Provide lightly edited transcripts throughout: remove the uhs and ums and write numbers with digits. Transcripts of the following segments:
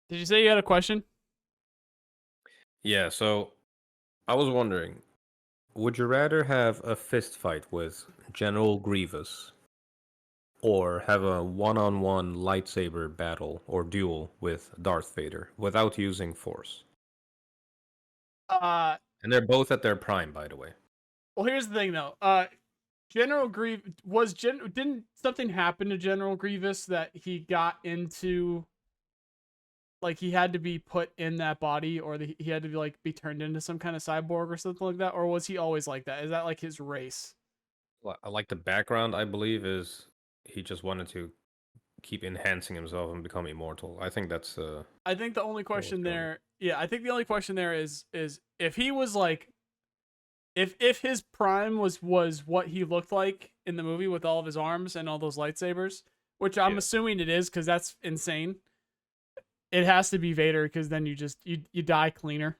Did you say you had a question? Yeah, so I was wondering, would you rather have a fist fight with General Grievous or have a one-on-one lightsaber battle or duel with Darth Vader without using force? Uh, And they're both at their prime, by the way. well, here's the thing though. General Grievous didn't something happen to General Grievous that he got into, like he had to be put in that body, or he had to be like be turned into some kind of cyborg or something like that, or was he always like that? Is that like his race? I like the background, I believe, is he just wanted to keep enhancing himself and become immortal. I think that's I think the only what was question going on. there, yeah, I think the only question there is if he was like if his prime was what he looked like in the movie with all of his arms and all those lightsabers, which I'm Yeah. assuming it is because that's insane. It has to be Vader because then you die cleaner.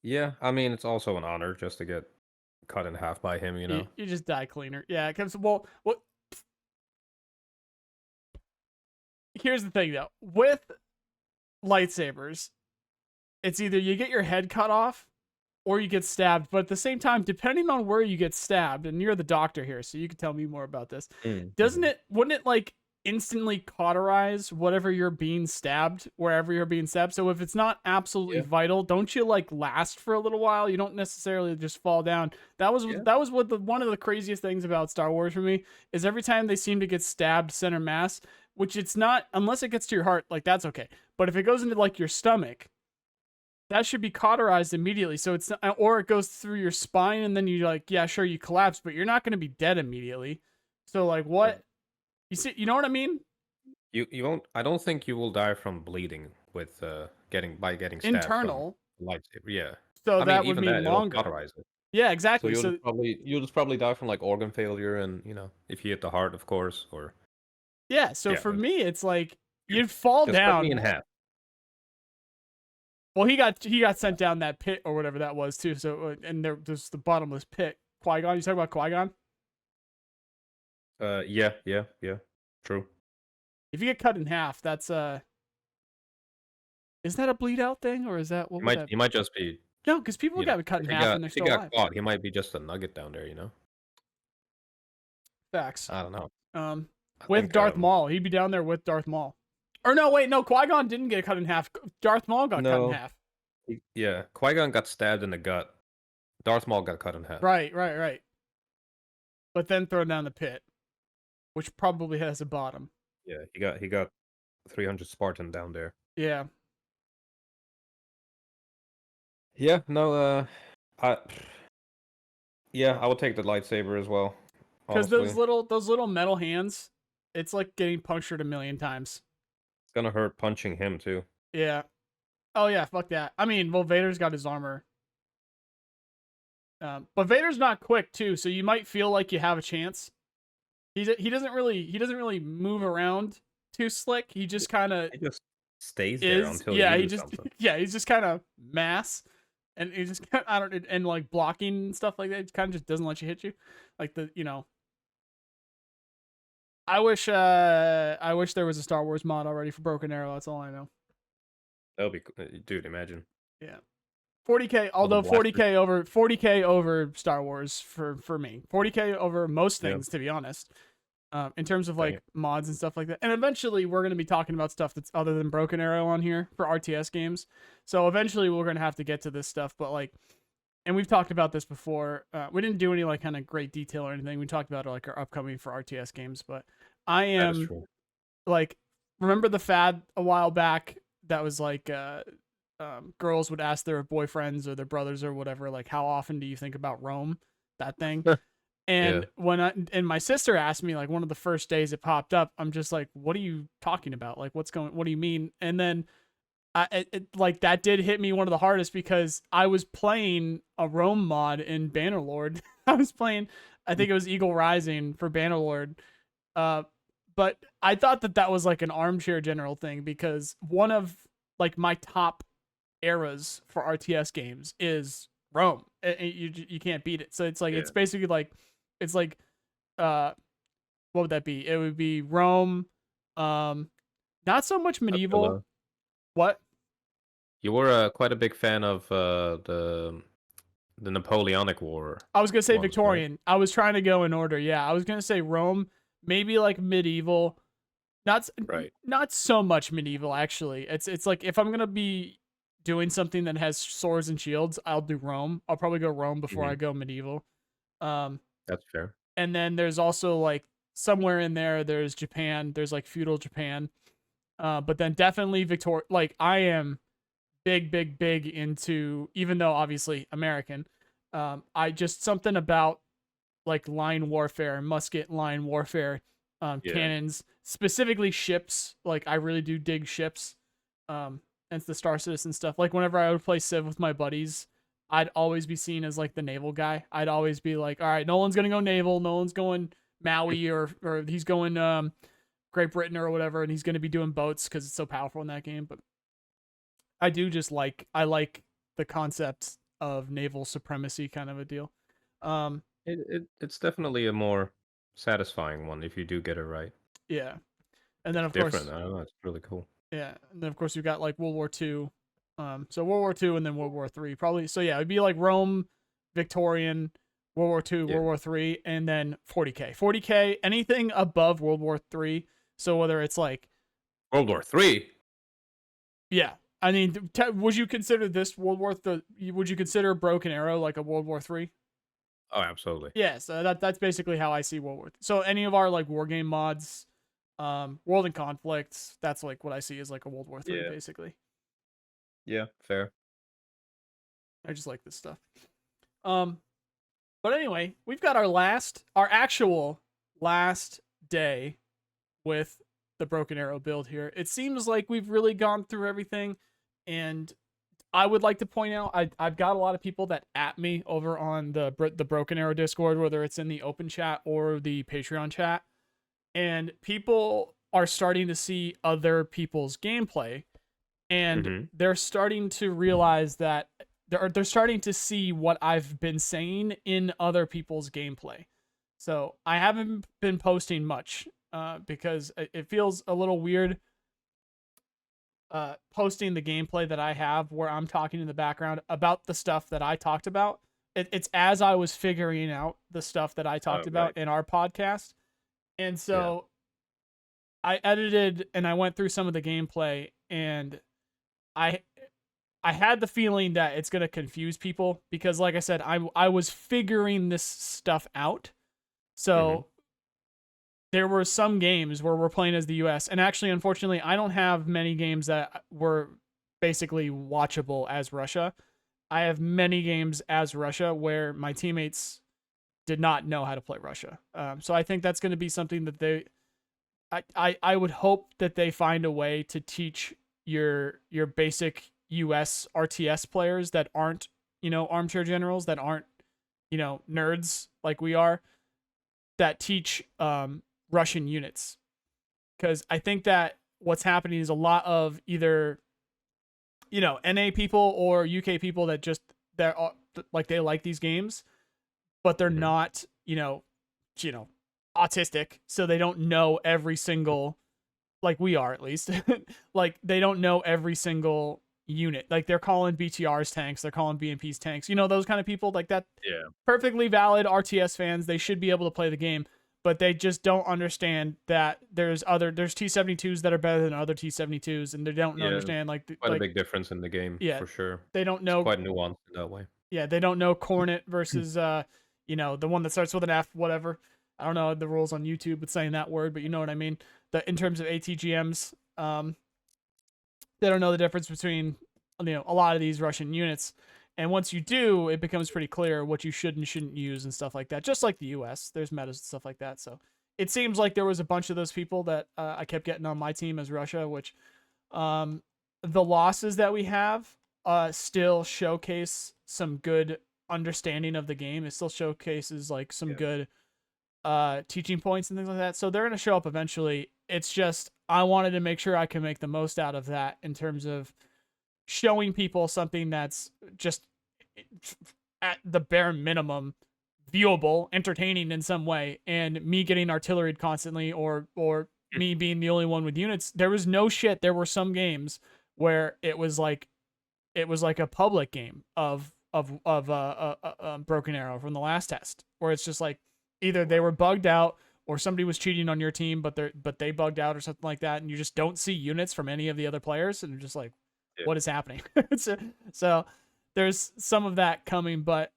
Yeah, I mean, it's also an honor just to get cut in half by him, you know? You just die cleaner. Yeah, because well, here's the thing though. With lightsabers, it's either you get your head cut off or you get stabbed. But at the same time, depending on where you get stabbed, and you're the doctor here, so you can tell me more about this. Doesn't Mm-hmm. it? Wouldn't it like instantly cauterize whatever you're being stabbed, wherever you're being stabbed? So if it's not absolutely Yeah, vital, don't you like last for a little while? You don't necessarily just fall down. yeah. That was what one of the craziest things about Star Wars for me is every time they seem to get stabbed center mass, which it's not unless it gets to your heart, like that's okay. But if it goes into like your stomach, that should be cauterized immediately. So it's not, or it goes through your spine and then you like, yeah, sure, you collapse, but you're not going to be dead immediately. So like, Right. what you see, you know what I mean? You won't. I don't think you will die from bleeding with getting stabbed from Internal. lightsaber. Yeah, So I mean that would even mean that it'll longer. cauterize it. Yeah, So exactly. So you'll just probably die from like organ failure and if you hit the heart, of course, or yeah, so yeah, for it's me, it's like you'd fall just cut me in down. half. Well, he got sent down that pit or whatever that was too. So and there's the bottomless pit. Qui Gon, you talk about Qui Gon? Yeah, yeah, yeah. True. If you get cut in half, that's is that a bleed out thing or is that what He would might that? he might just be No, because people got cut in half and they're if he still got alive. caught, he might be just a nugget down there. Facts. I don't know. Um, I with think Darth Maul, he'd be down there with Darth Maul. Or no, wait, no, Qui Gon didn't get cut in half. Darth Maul got cut in no. half. Yeah, Qui-Gon got stabbed in the gut. Darth Maul got cut in half. Right. But then thrown down the pit, which probably has a bottom. Yeah, he got 300 Spartan down there. Yeah, Yeah, no, I yeah, I would take the lightsaber as well, because honestly. those little metal hands, it's like getting punctured a million times. It's gonna hurt punching him too. Yeah. Oh yeah, fuck that. I mean, well, Vader's got his armor. But Vader's not quick too, so you might feel like you have a chance. He doesn't really move around too slick. He just kind of He just stays there is. until Yeah, you he do just something. yeah, he's just kind of mass, and he just I don't and like blocking and stuff like that. It kind of just doesn't let you hit you, like the you know. I wish there was a Star Wars mod already for Broken Arrow. That's all I know. That would be dude, imagine. Yeah. 40K, All the although blasters. 40K over Star Wars for me. 40K over most Yeah, things, to be honest. In terms of same. like mods and stuff like that. And eventually we're going to be talking about stuff that's other than Broken Arrow on here for RTS games. So eventually we're going to have to get to this stuff, but like, and we've talked about this before. We didn't do any like kind of great detail or anything. We talked about like our upcoming for RTS games, but I That is am true. like, remember the fad a while back that was like, girls would ask their boyfriends or their brothers or whatever, like, how often do you think about Rome? That thing. Yeah. And and my sister asked me like one of the first days it popped up, I'm just like, what are you talking about? Like, what do you mean? And then like that did hit me one of the hardest because I was playing a Rome mod in Bannerlord. I was playing, I think it was Eagle Rising for Bannerlord. Uh, but I thought that was like an armchair general thing because one of like my top eras for RTS games is Rome. You can't beat it. So it's like Yeah. it's basically like it's like uh what would that be? It would be Rome, um Not so much medieval. Attila. What? You were quite a big fan of the Napoleonic War I was gonna say ones, right? Victorian. I was trying to go in order. Yeah, I was gonna say Rome, maybe like medieval. Not Right. not so much medieval actually. It's like if I'm gonna be doing something that has swords and shields, I'll do Rome. I'll probably go Rome before I Hmm. go medieval. Um, That's fair. and then there's also like somewhere in there there's Japan. There's like feudal Japan. But then definitely Victor. Like I am big into, even though obviously American. I just something about like line warfare, musket line warfare, Yeah. cannons, specifically ships. Like I really do dig ships, and the Star Citizen stuff. Like whenever I would play Civ with my buddies, I'd always be seen as like the naval guy. I'd always be like, all right, Nolan's gonna go naval, Nolan's going Maui, or he's going Great Britain or whatever, and he's gonna be doing boats because it's so powerful in that game. But I do just like the concept of naval supremacy kind of a deal. Um, It's definitely a more satisfying one if you do get it right. yeah, and then It's of different. course, I don't know. It's really cool. yeah, and then of course you got like World War II. So World War II and then World War III probably. So yeah, it'd be like Rome, Victorian, World War II, Yeah. World War III, and then 40K. 40K, anything above World War III. So whether it's like, World War Three. yeah, I mean, would you consider this World War would you consider Broken Arrow like a World War III? Oh, absolutely. Yeah, so that's basically how I see World War. So any of our like war game mods, World in Conflict, that's like what I see as like a World War III Yeah. basically. Yeah. Fair. I just like this stuff. Um, but anyway, we've got our actual last day with the Broken Arrow build here. It seems like we've really gone through everything, and I would like to point out I've got a lot of people that at me over on the Broken Arrow Discord, whether it's in the open chat or the Patreon chat, and people are starting to see other people's gameplay, and Mm-hmm. they're starting to realize that they're starting to see what I've been saying in other people's gameplay. So I haven't been posting much because it feels a little weird posting the gameplay that I have where I'm talking in the background about the stuff that I talked about. It's as I was figuring out the stuff that I talked Right. about in our podcast. And Yeah. so I edited and I went through some of the gameplay, and I I had the feeling that it's going to confuse people because like I said, I was figuring this stuff out. So there were some games where we're playing as the US, and actually unfortunately I don't have many games that were basically watchable as Russia. I have many games as Russia where my teammates did not know how to play Russia. So I think that's going to be something that I would hope that they find a way to teach your basic US RTS players that aren't, armchair generals, that aren't, nerds like we are, that teach Russian units. Because I think that what's happening is a lot of either, NA people or UK people that just they're like they like these games, but they're not, autistic, so they don't know every single, like we are at least, like they don't know every single unit. Like they're calling BTRs tanks, they're calling BMPs tanks. Those kind of people like that. Yeah. Perfectly valid RTS fans. They should be able to play the game, but they just don't understand that there's T-72s that are better than other T-72s, and they don't Yeah. understand like Quite a big difference in the game, yeah, for sure. they don't It's know. quite nuanced in that way. Yeah, they don't know Cornet versus the one that starts with an F, whatever. I don't know the rules on YouTube with saying that word, but you know what I mean. In terms of ATGMs, they don't know the difference between a lot of these Russian units. And once you do, it becomes pretty clear what you should and shouldn't use and stuff like that. Just like the US, there's metas and stuff like that. So it seems like there was a bunch of those people that I kept getting on my team as Russia, which the losses that we have still showcase some good understanding of the game. It still showcases like some good teaching points and things like that. So they're going to show up eventually. It's just I wanted to make sure I can make the most out of that in terms of showing people something that's just at the bare minimum viewable, entertaining in some way, and me getting artilleried constantly or me being the only one with units. There was no shit. There were some games where it was like a public game of Broken Arrow from the last test, where it's just like either they were bugged out or somebody was cheating on your team, but they bugged out or something like that, and you just don't see units from any of the other players, and you're just like, Yeah. what is happening? So there's some of that coming, but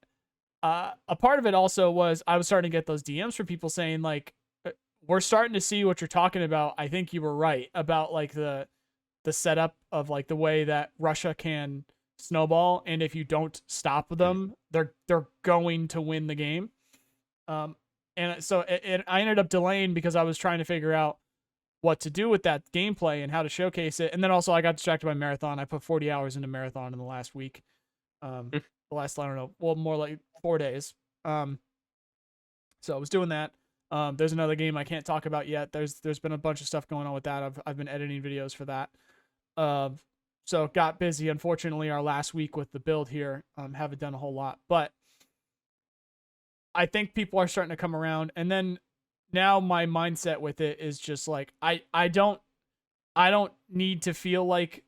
a part of it also was I was starting to get those DMs from people saying like, we're starting to see what you're talking about. I think you were right about like the setup of like the way that Russia can snowball, and if you don't stop them, they're going to win the game. And so I ended up delaying because I was trying to figure out what to do with that gameplay and how to showcase it. And then also I got distracted by Marathon. I put 40 hours into Marathon in the last week. The last, I don't know, well, more like 4 days. So I was doing that. There's another game I can't talk about yet. There's been a bunch of stuff going on with that. I've been editing videos for that. So got busy. Unfortunately, our last week with the build here, haven't done a whole lot, but I think people are starting to come around. And then now my mindset with it is just like, I don't need to feel like,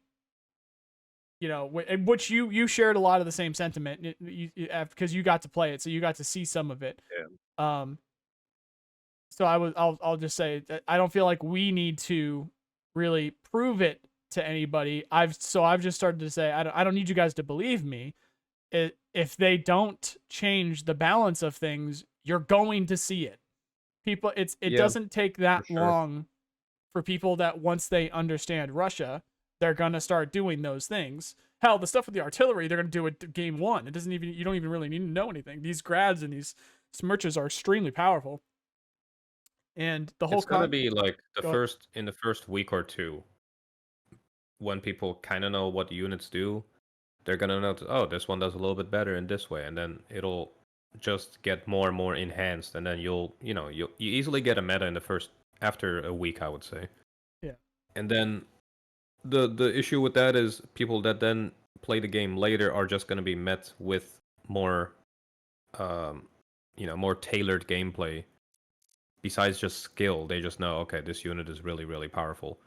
you know, which you shared a lot of the same sentiment because you got to play it. So you got to see some of it. Yeah. So I'll just say that I don't feel like we need to really prove it to anybody. I've just started to say I don't need you guys to believe me. If they don't change the balance of things, you're going to see it. People, it doesn't take that long for people that once they understand Russia, they're gonna start doing those things. Hell, the stuff with the artillery, they're gonna do it game one. It doesn't even, you don't even really need to know anything. These grads and these smirches are extremely powerful. And the whole It's gonna be like in the first week or two, when people kind of know what the units do, they're gonna notice, oh, this one does a little bit better in this way, and then it'll just get more and more enhanced, and then you easily get a meta in the first, after a week, I would say. Yeah. And then the issue with that is people that then play the game later are just gonna be met with more more tailored gameplay. Besides just skill, they just know, okay, this unit is really, really powerful.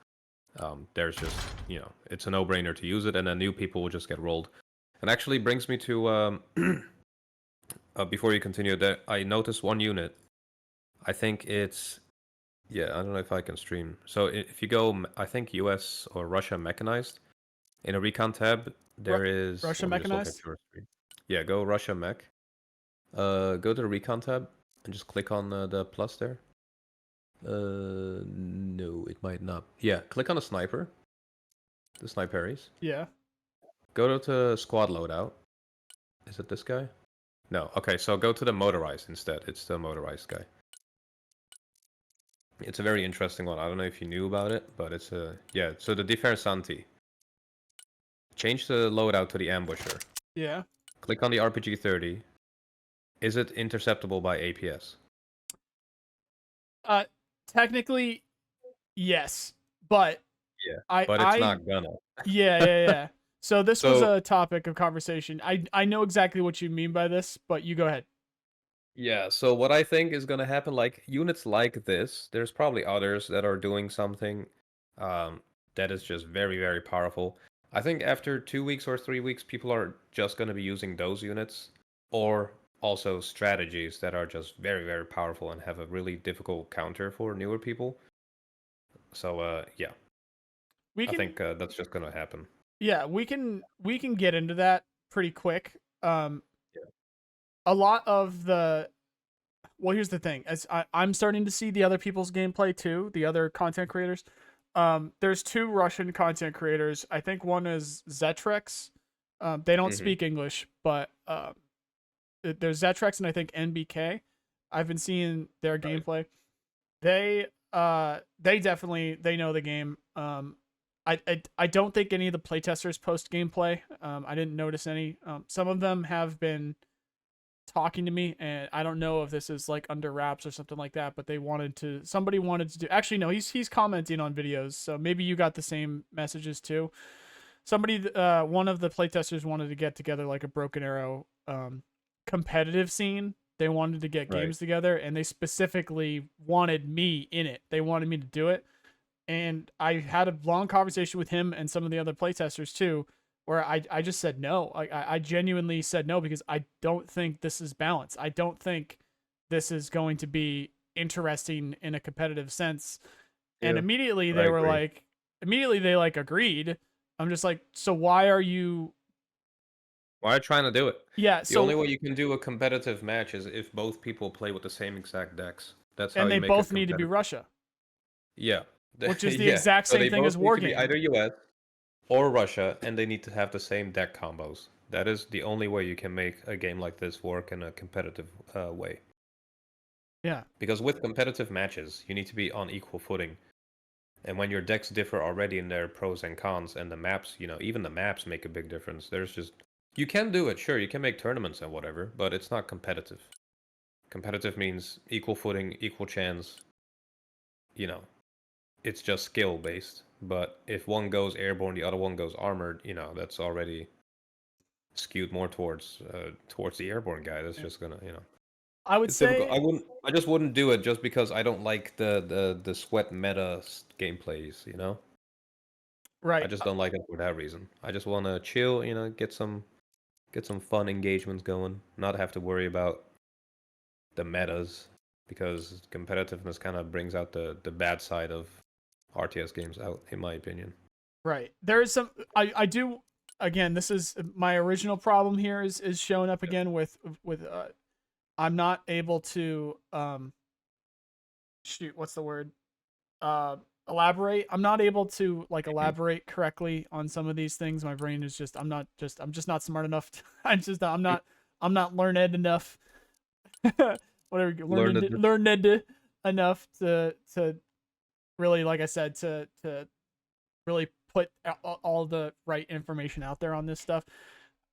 There's just, it's a no-brainer to use it, and then new people will just get rolled. And actually brings me to, before you continue, that I noticed one unit. I think it's, I don't know if I can stream. So if you go, I think US or Russia Mechanized, in a recon tab, there is... Russia Mechanized? Yeah, go Russia Mech. Go to the recon tab, and just click on the plus there. No, it might not. Yeah, click on the sniper. The sniperies. Yeah. Go to squad loadout. Is it this guy? No. Okay, so go to the motorized instead. It's the motorized guy. It's a very interesting one. I don't know if you knew about it, but it's a... Yeah, so the Diversanti. Change the loadout to the ambusher. Yeah. Click on the RPG 30. Is it interceptable by APS? Technically, yes, but but it's not gonna. Yeah. So this was a topic of conversation. I know exactly what you mean by this, but you go ahead. Yeah, so what I think is gonna happen, like units like this, there's probably others that are doing something that is just very, very powerful. I think after 2 weeks or 3 weeks, people are just gonna be using those units, or also strategies that are just very, very powerful and have a really difficult counter for newer people. So yeah, I think that's just gonna happen. Yeah, we can get into that pretty quick. A lot of the... Well, here's the thing. As I'm starting to see the other people's gameplay too, the other content creators. There's 2 Russian content creators. I think one is Zetrex. They don't speak English, but there's Zetrex and I think NBK. I've been seeing their gameplay. They definitely, they know the game. I don't think any of the playtesters post gameplay. I didn't notice any. Some of them have been talking to me, and I don't know if this is like under wraps or something like that, but somebody wanted to do... Actually, no, he's commenting on videos, so maybe you got the same messages too. Somebody, one of the playtesters wanted to get together like a Broken Arrow competitive scene. They wanted to get games together, and they specifically wanted me in it. They wanted me to do it. And I had a long conversation with him and some of the other playtesters too, where I just said no. I genuinely said no because I don't think this is balanced. I don't think this is going to be interesting in a competitive sense. And Yeah, I agree. immediately they like agreed. I'm just like, so why are you? Why are you trying to do it? Yeah. The only So way you can do a competitive match is if both people play with the same exact decks. That's how and they you make it both need to be competitive. Russia, Yeah. which is the Yeah. exact So same they thing as both need to be Wargame. either US or Russia, and they need to have the same deck combos. That is the only way you can make a game like this work in a competitive way. Yeah. Because with competitive matches, you need to be on equal footing. And when your decks differ already in their pros and cons, and the maps, even the maps make a big difference. You can do it, sure, you can make tournaments and whatever, but it's not competitive. Competitive means equal footing, equal chance, you know, it's just skill based. But if one goes airborne, the other one goes armored, that's already skewed more towards the airborne guy. That's Yeah. just gonna, I would it's difficult. say I just wouldn't do it just because I don't like the sweat meta gameplays, I right. just don't like it for that reason. I just want to chill, get some fun engagements going, not have to worry about the metas because competitiveness kind of brings out the bad side of RTS games out, in my opinion. Right. There is some I do again, this is my original problem here is showing up again with I'm not able to shoot, what's the word? Uh elaborate. I'm not able to like elaborate correctly on some of these things. My brain is just I'm just not smart enough. I'm not learned enough. Whatever, Learn it. learned enough to really, like I said, to really put all the right information out there on this stuff.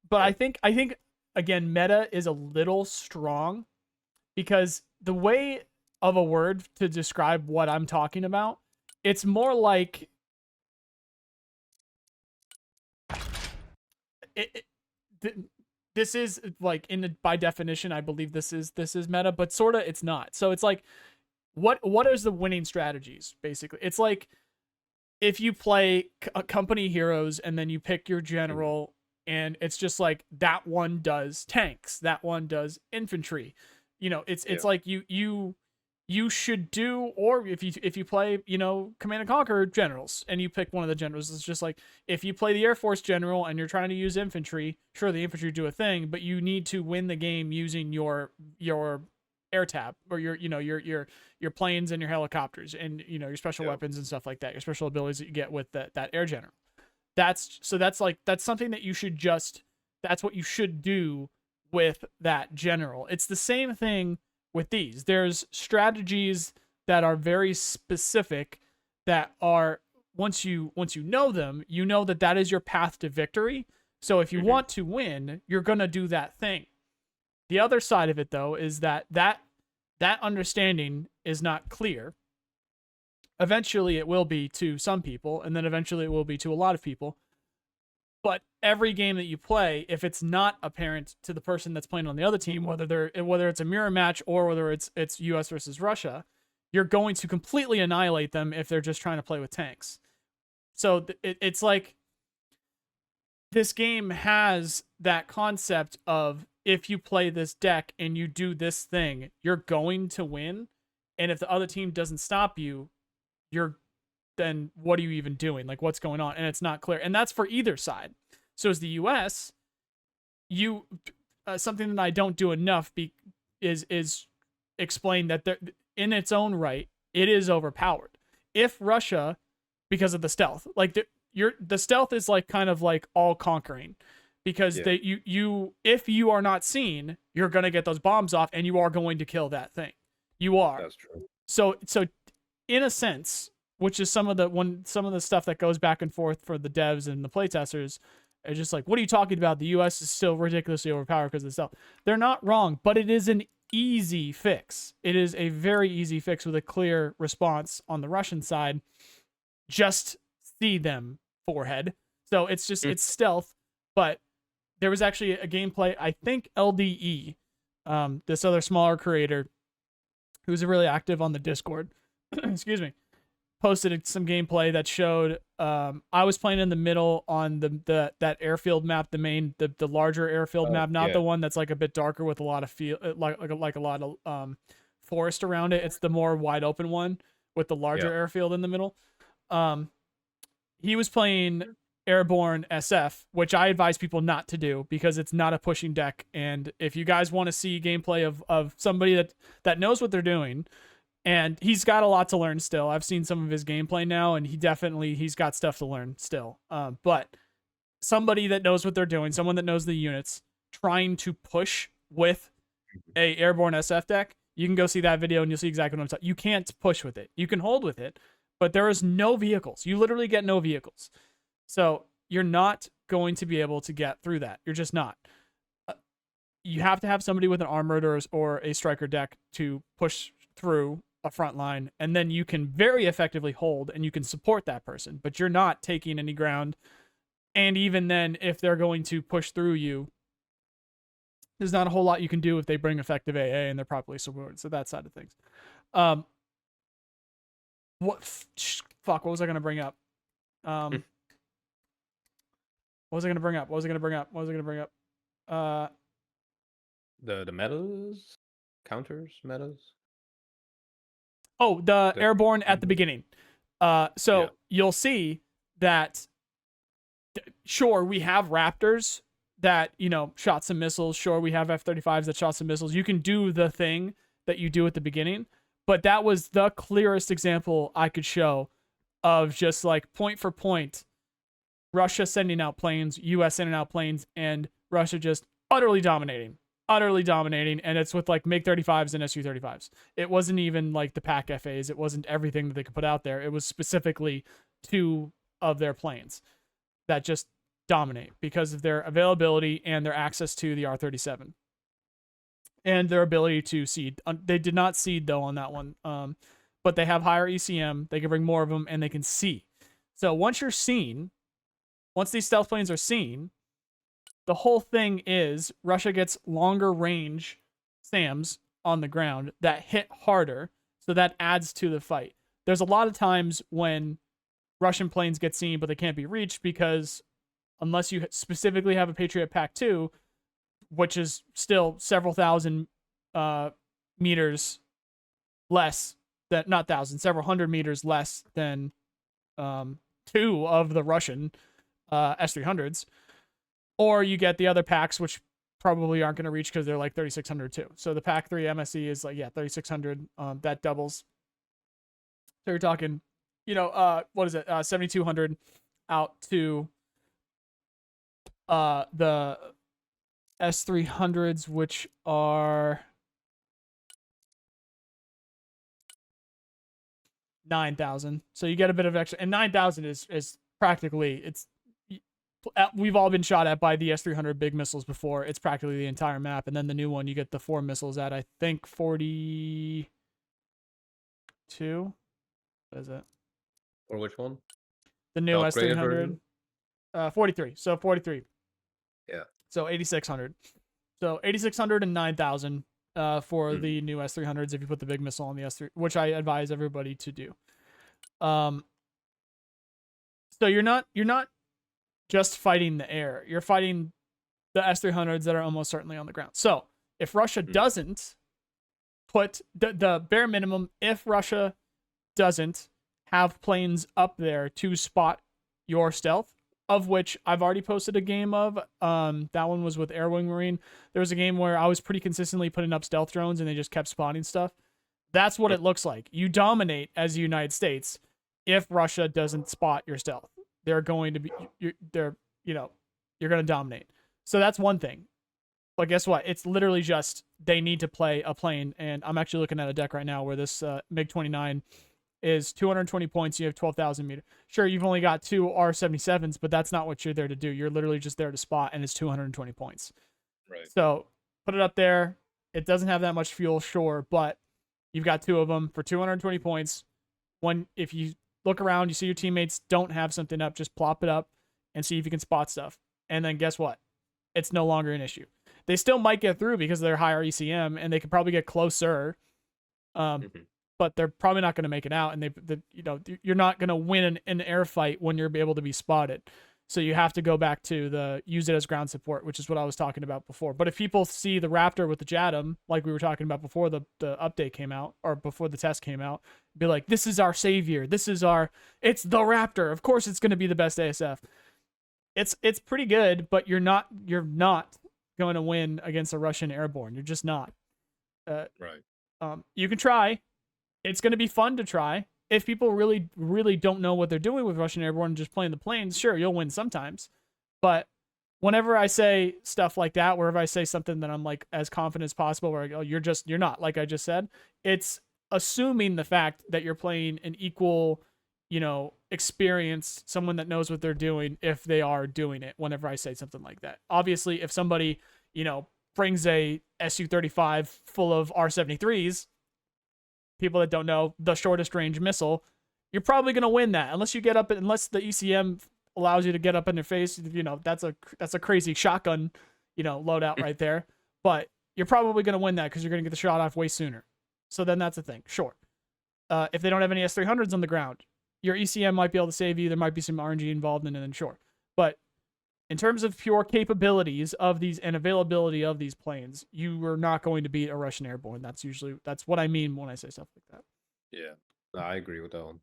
But Yeah. I think again, meta is a little strong because the way of a word to describe what I'm talking about, it's more like it, this is like by definition, I believe this is meta, but sorta it's not. So it's like what is the winning strategies basically? It's like if you play company heroes and then you pick your general and it's just like that one does tanks, that one does infantry. It's Yeah. like you should do, or if you play, Command and Conquer generals and you pick one of the generals, it's just like if you play the Air Force general and you're trying to use infantry, sure the infantry do a thing, but you need to win the game using your air tab or your planes and your helicopters and your special Yeah. weapons and stuff like that, your special abilities that you get with that air general. That's something that you should just that's what you should do with that general. It's the same thing with these. There's strategies that are very specific that are once you know them, you know that is your path to victory. So if you want to win, you're going to do that thing. The other side of it though is that understanding is not clear. Eventually it will be to some people, and then eventually it will be to a lot of people. But every game that you play, if it's not apparent to the person that's playing on the other team, whether it's a mirror match or whether it's US versus Russia, you're going to completely annihilate them if they're just trying to play with tanks. So it's like this game has that concept of if you play this deck and you do this thing, you're going to win. And if the other team doesn't stop you, then what are you even doing? Like, what's going on? And it's not clear. And that's for either side. So as the US, something that I don't do enough is explain that in its own right, it is overpowered. If Russia, because of the stealth, like the stealth is like kind of like all conquering, because Yeah. you if you are not seen, you're gonna get those bombs off and you are going to kill that thing. You are. That's true. So in a sense, which is some of the stuff that goes back and forth for the devs and the playtesters, it's just like, what are you talking about? The US is still ridiculously overpowered because of the stuff. They're not wrong, but it is an easy fix. It is a very easy fix with a clear response on the Russian side. Just see them forehead. So it's just it's stealth, but there was actually a gameplay, I think LDE, this other smaller creator who's really active on the Discord, excuse me, posted some gameplay that showed I was playing in the middle on that airfield map, the larger airfield map, not the one that's like a bit darker with a lot of field like a lot of forest around it. It's the more wide open one with the larger airfield in the middle. He was playing Airborne SF, which I advise people not to do because it's not a pushing deck. And if you guys want to see gameplay of somebody that knows what they're doing, and he's got a lot to learn still. I've seen some of his gameplay now, and he's got stuff to learn still. But somebody that knows what they're doing, someone that knows the units, trying to push with a Airborne SF deck, you can go see that video and you'll see exactly what I'm talking. You can't push with it. You can hold with it, but there is no vehicles. You literally get no vehicles. So you're not going to be able to get through that. You're just not. You have to have somebody with an armored or a Stryker deck to push through a front line, and then you can very effectively hold and you can support that person, but you're not taking any ground. And even then, if they're going to push through you, there's not a whole lot you can do if they bring effective AA and they're properly supported. So that side of things. What was I going to bring up? What was I going to bring up? The metas, counters, metas. Oh, the airborne at the beginning. You'll see that, sure, we have Raptors that, shot some missiles. Sure, we have F-35s that shot some missiles. You can do the thing that you do at the beginning, but that was the clearest example I could show of just like point for point, Russia sending out planes, US sending out planes, and Russia just utterly dominating. And it's with like MiG-35s and Su-35s. It wasn't even like the PAC FAs. It wasn't everything that they could put out there. It was specifically 2 of their planes that just dominate because of their availability and their access to the R-37 and their ability to seed. They did not seed though on that one, but they have higher ECM. They can bring more of them and they can see. So once these stealth planes are seen, the whole thing is Russia gets longer range SAMs on the ground that hit harder, so that adds to the fight. There's a lot of times when Russian planes get seen, but they can't be reached because unless you specifically have a Patriot PAC-2, which is still several thousand meters less than, not thousand, several hundred meters less than 2 of the Russian S-300s. Or you get the other packs, which probably aren't going to reach because they're like 3,600 too. So the PAC 3 MSE is like, 3,600. That doubles. So you're talking, what is it? 7,200 out to the S-300s, which are 9,000. So you get a bit of extra. And 9,000 is practically, we've all been shot at by the S-300 big missiles before. It's practically the entire map. And then the new one, you get the 4 missiles at, I think, 42. What is it? Or which one? The new S-300. 43. So 43. Yeah. So 8,600. So 8,600 and 9,000 for the new S-300s if you put the big missile on the S-3, which I advise everybody to do. So you're not just fighting the air. You're fighting the S-300s that are almost certainly on the ground. So if Russia doesn't put the bare minimum, if Russia doesn't have planes up there to spot your stealth, of which I've already posted a game of, that one was with Air Wing Marine. There was a game where I was pretty consistently putting up stealth drones and they just kept spotting stuff. That's what it looks like. You dominate as the United States if Russia doesn't spot your stealth. They're going to be, you're going to dominate. So that's one thing. But guess what? It's literally just they need to play a plane. And I'm actually looking at a deck right now where this MiG-29 is 220 points. You have 12,000 meters. Sure, you've only got 2 R-77s, but that's not what you're there to do. You're literally just there to spot, and it's 220 points. Right. So put it up there. It doesn't have that much fuel, sure, but you've got 2 of them for 220 points. If you look around, you see your teammates don't have something up, just plop it up and see if you can spot stuff. And then guess what? It's no longer an issue. They still might get through because of their higher ECM, and they could probably get closer. But but they're probably not going to make it out. And you're not going to win an air fight when you're able to be spotted. So you have to go back to use it as ground support, which is what I was talking about before. But if people see the Raptor with the JADM, like we were talking about before the update came out, or before the test came out, be like, this is our savior. It's the Raptor. Of course it's going to be the best ASF. It's pretty good, but you're not going to win against a Russian airborne. You're just not. Right. You can try. It's going to be fun to try. If people really, really don't know what they're doing with Russian airborne and just playing the planes, sure, you'll win sometimes. But whenever I say stuff like that, wherever I say something that I'm like as confident as possible, where I go, you're not, like I just said, it's assuming the fact that you're playing an equal, experienced, someone that knows what they're doing if they are doing it whenever I say something like that. Obviously, if somebody, brings a Su-35 full of R-73s, people that don't know, the shortest range missile, you're probably going to win that unless the ECM allows you to get up in their face. That's a crazy shotgun, loadout right there. But you're probably going to win that because you're going to get the shot off way sooner. So then that's the thing. Sure. If they don't have any S-300s on the ground, your ECM might be able to save you. There might be some RNG involved in it, and sure. But in terms of pure capabilities of these and availability of these planes, you are not going to beat a Russian airborne. That's what I mean when I say stuff like that. Yeah, no, I agree with that one.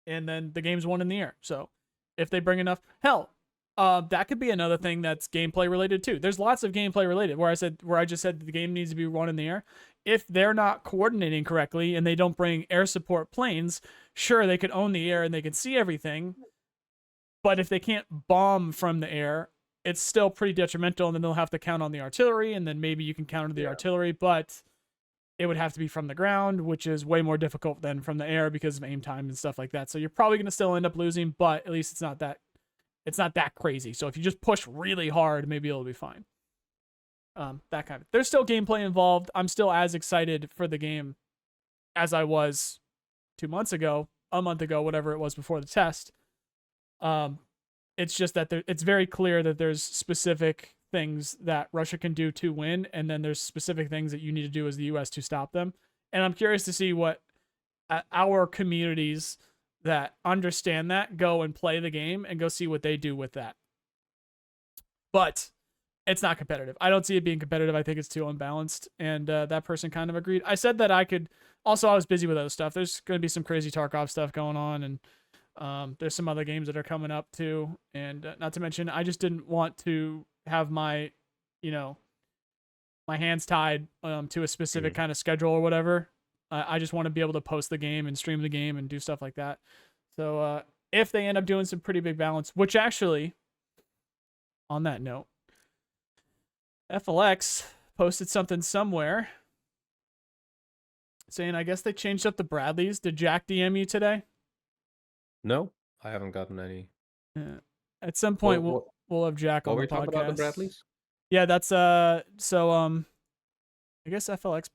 And then the game's won in the air. So if they bring enough, that could be another thing that's gameplay related too. There's lots of gameplay related where I just said the game needs to be won in the air. If they're not coordinating correctly and they don't bring air support planes, sure, they could own the air and they could see everything. But if they can't bomb from the air, it's still pretty detrimental, and then they'll have to count on the artillery, and then maybe you can counter the artillery, but it would have to be from the ground, which is way more difficult than from the air because of aim time and stuff like that. So you're probably going to still end up losing, but at least it's not that crazy. So if you just push really hard, maybe it'll be fine. That kind of. There's still gameplay involved. I'm still as excited for the game as I was 2 months ago, a month ago, whatever it was before the test. It's just that it's very clear that there's specific things that Russia can do to win, and then there's specific things that you need to do as the U.S. to stop them. And I'm curious to see what our communities that understand that go and play the game and go see what they do with that. But it's not competitive. I don't see it being competitive. I think it's too unbalanced, and that person kind of agreed. I said that I could. Also, I was busy with other stuff. There's going to be some crazy Tarkov stuff going on, and there's some other games that are coming up too, and not to mention, I just didn't want to have my hands tied to a specific kind of schedule or whatever. I just want to be able to post the game and stream the game and do stuff like that. So if they end up doing some pretty big balance, which actually, on that note, FLX posted something somewhere saying, I guess they changed up the Bradleys. Did Jack DM you today? No, I haven't gotten any. Yeah. At some point, we'll have Jack on the podcast. What were we talking about the Bradleys? Yeah, that's so I guess FLX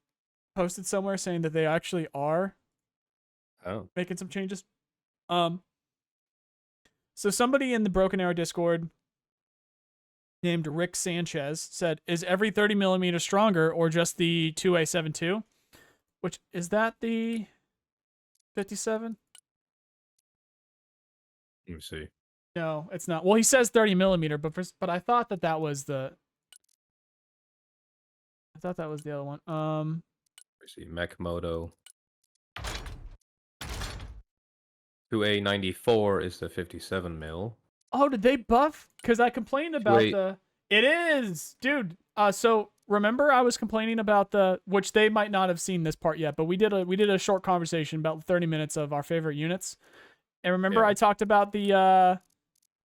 posted somewhere saying that they actually are making some changes. So somebody in the Broken Arrow Discord named Rick Sanchez said, "Is every 30mm stronger or just the 2A72?" Which is that the 57? Let me see. No, it's not. Well, he says 30mm, but I thought that was the. I thought that was the other one. Let me see. Mechmoto. 2A94 is the 57mm. Oh, did they buff? Because I complained about the. It is, dude. So remember, I was complaining about which they might not have seen this part yet, but we did a short conversation about 30 minutes of our favorite units. And remember, I talked about the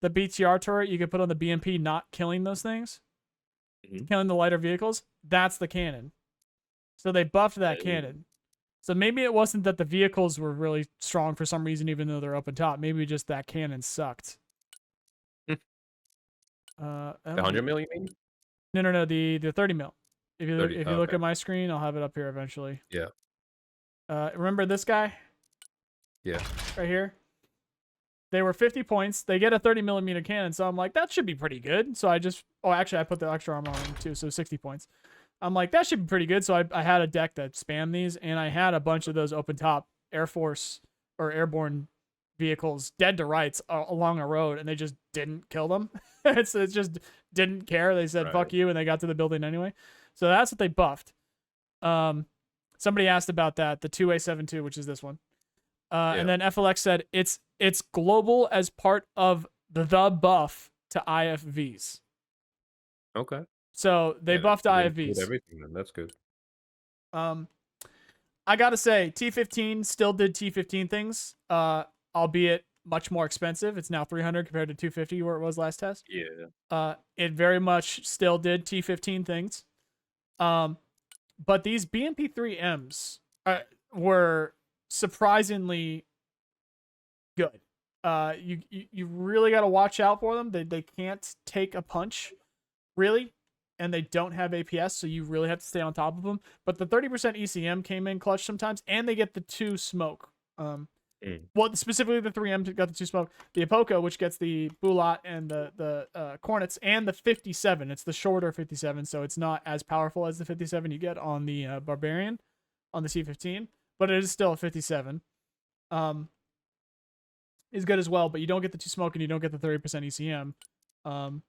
BTR turret you could put on the BMP, not killing those things, killing the lighter vehicles. That's the cannon. So they buffed that cannon. So maybe it wasn't that the vehicles were really strong for some reason, even though they're open top. Maybe just that cannon sucked. The 100mm, you mean? No, the 30mm. If you look at my screen, I'll have it up here eventually. Yeah. Remember this guy? Yeah. Right here. They were 50 points. They get a 30mm cannon, so I'm like, that should be pretty good. So I put the extra armor on too, so 60 points. I'm like, that should be pretty good. So I had a deck that spammed these, and I had a bunch of those open top Air Force or airborne vehicles dead to rights along a road, and they just didn't kill them. It's just didn't care. They said Right. fuck you, and they got to the building anyway. So that's what they buffed. Somebody asked about that, the 2A72, which is this one. And then FLX said it's global as part of the buff to IFVs. Okay. So they buffed They include IFVs. everything, then that's good. I gotta say, T15 still did T15 things, albeit much more expensive. It's now 300 compared to 250 where it was last test. Yeah. It very much still did T15 things. But these BMP3Ms were surprisingly good. You really got to watch out for them. They can't take a punch, really, and they don't have APS, so you really have to stay on top of them. But the 30% ECM came in clutch sometimes, and they get the 2 smoke. Well, specifically the 3M got the 2 smoke. The Apoca, which gets the Bulat and the Cornets, and the 57. It's the shorter 57, so it's not as powerful as the 57 you get on the Barbarian, on the C15, but it is still a 57. Is good as well, but you don't get the 2 smoke and you don't get the 30% ECM.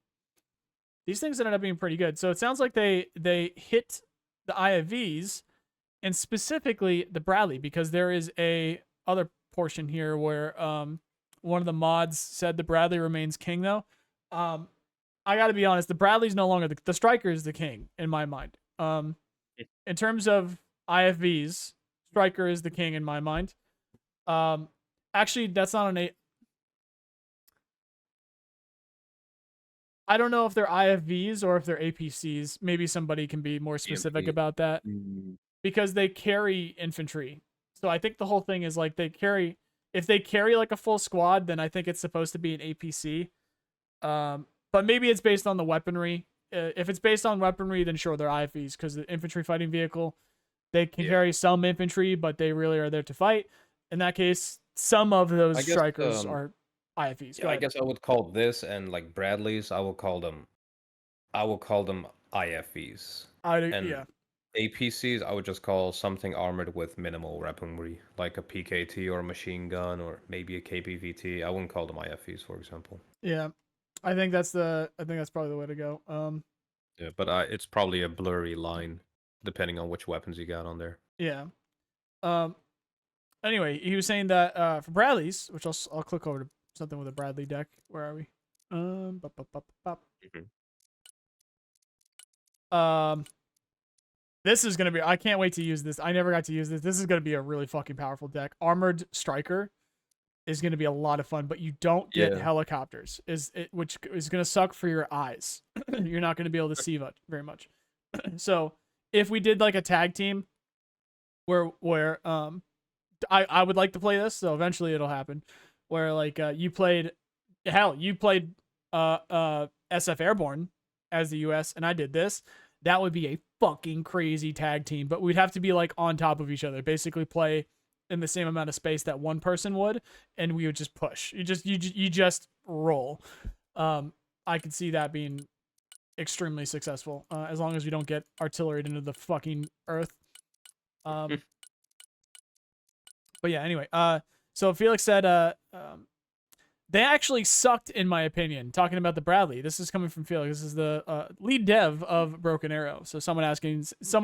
These things ended up being pretty good. So it sounds like they hit the IFVs and specifically the Bradley, because there is a other portion here where one of the mods said the Bradley remains king though. I got to be honest, the Bradley's no longer the Stryker is the king in my mind. In terms of IFVs, Stryker is the king in my mind. Actually, that's not an I don't know if they're IFVs or if they're APCs. Maybe somebody can be more specific about that, because they carry infantry. So I think the whole thing is like if they carry like a full squad, then I think it's supposed to be an APC. But maybe it's based on the weaponry. If it's based on weaponry, then sure, they're IFVs, because the infantry fighting vehicle, they can carry some infantry, but they really are there to fight. In that case, some of those Strikers are IFVs. Yeah, I guess I would call this, and like Bradley's, I will call them IFVs. And APCs, I would just call something armored with minimal weaponry, like a PKT or a machine gun or maybe a KPVT. I wouldn't call them IFVs, for example. Yeah, I think that's probably the way to go. Yeah, but it's probably a blurry line depending on which weapons you got on there. Yeah. Anyway, he was saying that for Bradley's, which I'll click over to something with a Bradley deck. Where are we? This is gonna be. I can't wait to use this. I never got to use this. This is gonna be a really fucking powerful deck. Armored Stryker is gonna be a lot of fun, but you don't get helicopters. Which is gonna suck for your eyes. You're not gonna be able to see very much. So if we did like a tag team, where I would like to play this, so eventually it'll happen, where like you played SF Airborne as the US and I did this. That would be a fucking crazy tag team, but we'd have to be like on top of each other, basically play in the same amount of space that one person would, and we would just push. You just roll. I could see that being extremely successful, as long as we don't get artilleried into the fucking earth. But yeah, anyway, so Felix said they actually sucked, in my opinion, talking about the Bradley. This is coming from Felix. This is the lead dev of Broken Arrow. So someone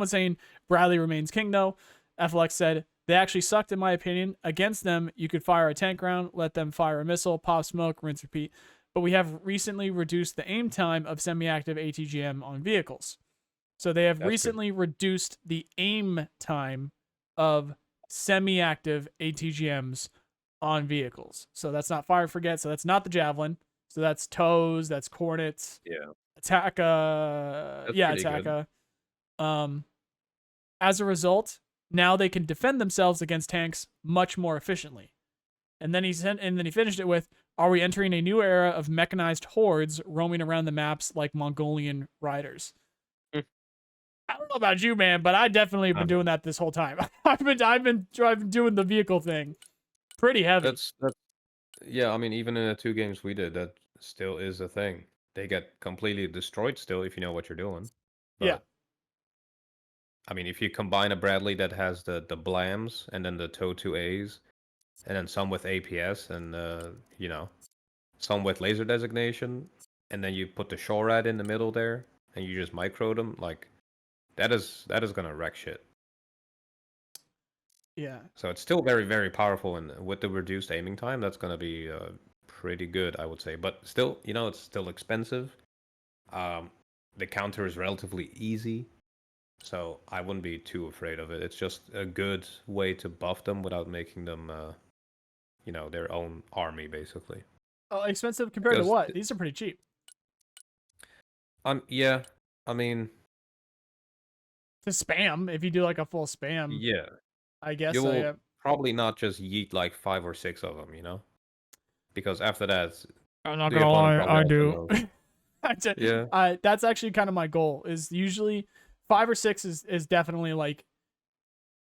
saying Bradley remains king, though. FLX said, they actually sucked, in my opinion. Against them, you could fire a tank round, let them fire a missile, pop smoke, rinse, repeat. But we have recently reduced the aim time of semi-active ATGM on vehicles. So they have recently reduced the aim time of semi-active ATGMs on vehicles. So that's not fire forget. So that's not the javelin. So that's toes. That's cornets. Yeah. Attacka. As a result, now they can defend themselves against tanks much more efficiently. And then he finished it with, "Are we entering a new era of mechanized hordes roaming around the maps like Mongolian riders?" I don't know about you, man, but I definitely have been doing that this whole time. I've been doing the vehicle thing pretty heavy. Yeah, I mean, even in the 2 games we did, that still is a thing. They get completely destroyed still if you know what you're doing. But I mean, if you combine a Bradley that has the blams and then the tow 2As, and then some with APS and you know, some with laser designation, and then you put the Shorad in the middle there, and you just micro them, like that is gonna wreck shit. Yeah. So it's still very, very powerful, and with the reduced aiming time, that's gonna be pretty good, I would say. But still, you know, it's still expensive. The counter is relatively easy, so I wouldn't be too afraid of it. It's just a good way to buff them without making them, you know, their own army, basically. Oh, expensive compared to Because, what? These are pretty cheap. yeah, I mean, To spam, if you do like a full spam, yeah, I guess. you will probably not just yeet like 5 or 6 of them, you know, because after that, I'm not the gonna opponent lie, probably I also do. knows. Yeah. That's actually kind of my goal. Is usually 5 or 6 is definitely like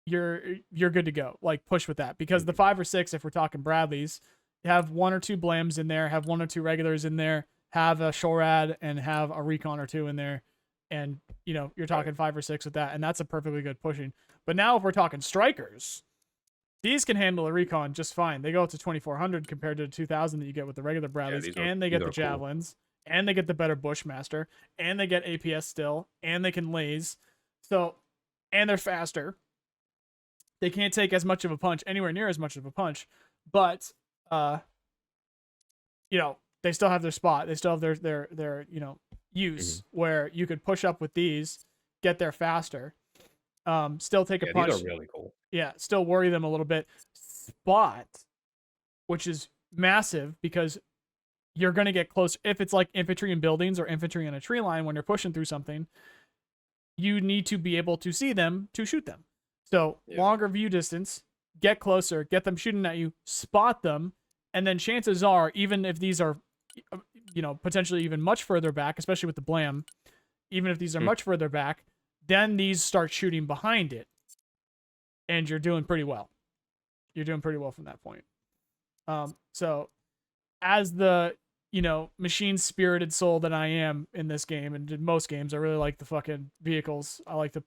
you're good to go. Like push with that because the 5 or 6, if we're talking Bradleys, have 1 or 2 blams in there, have 1 or 2 regulars in there, have a Shorad and have a recon or 2 in there, and you know you're talking 5 or 6 with that, and that's a perfectly good pushing. But now if we're talking Strikers, these can handle a recon just fine. They go up to 2400 compared to the 2000 that you get with the regular Bradleys, and they get the javelins, and they get the better Bushmaster, and they get APS still, and they can laze. So, and they're faster. They can't take as much of a punch, anywhere near as much of a punch, but you know, they still have their spot. They still have their you know, use where you could push up with these, get there faster, still take a punch. These are really cool. Yeah, still worry them a little bit. Spot, which is massive because you're going to get close. If it's like infantry in buildings or infantry in a tree line when you're pushing through something, you need to be able to see them to shoot them. So longer view distance, get closer, get them shooting at you, spot them, and then chances are, even if these are, you know, potentially even much further back, especially with the blam, even if these are much further back, then these start shooting behind it, and you're doing pretty well. You're doing pretty well from that point. So as the, you know, machine spirited soul that I am in this game and in most games, I really like the fucking vehicles. I like to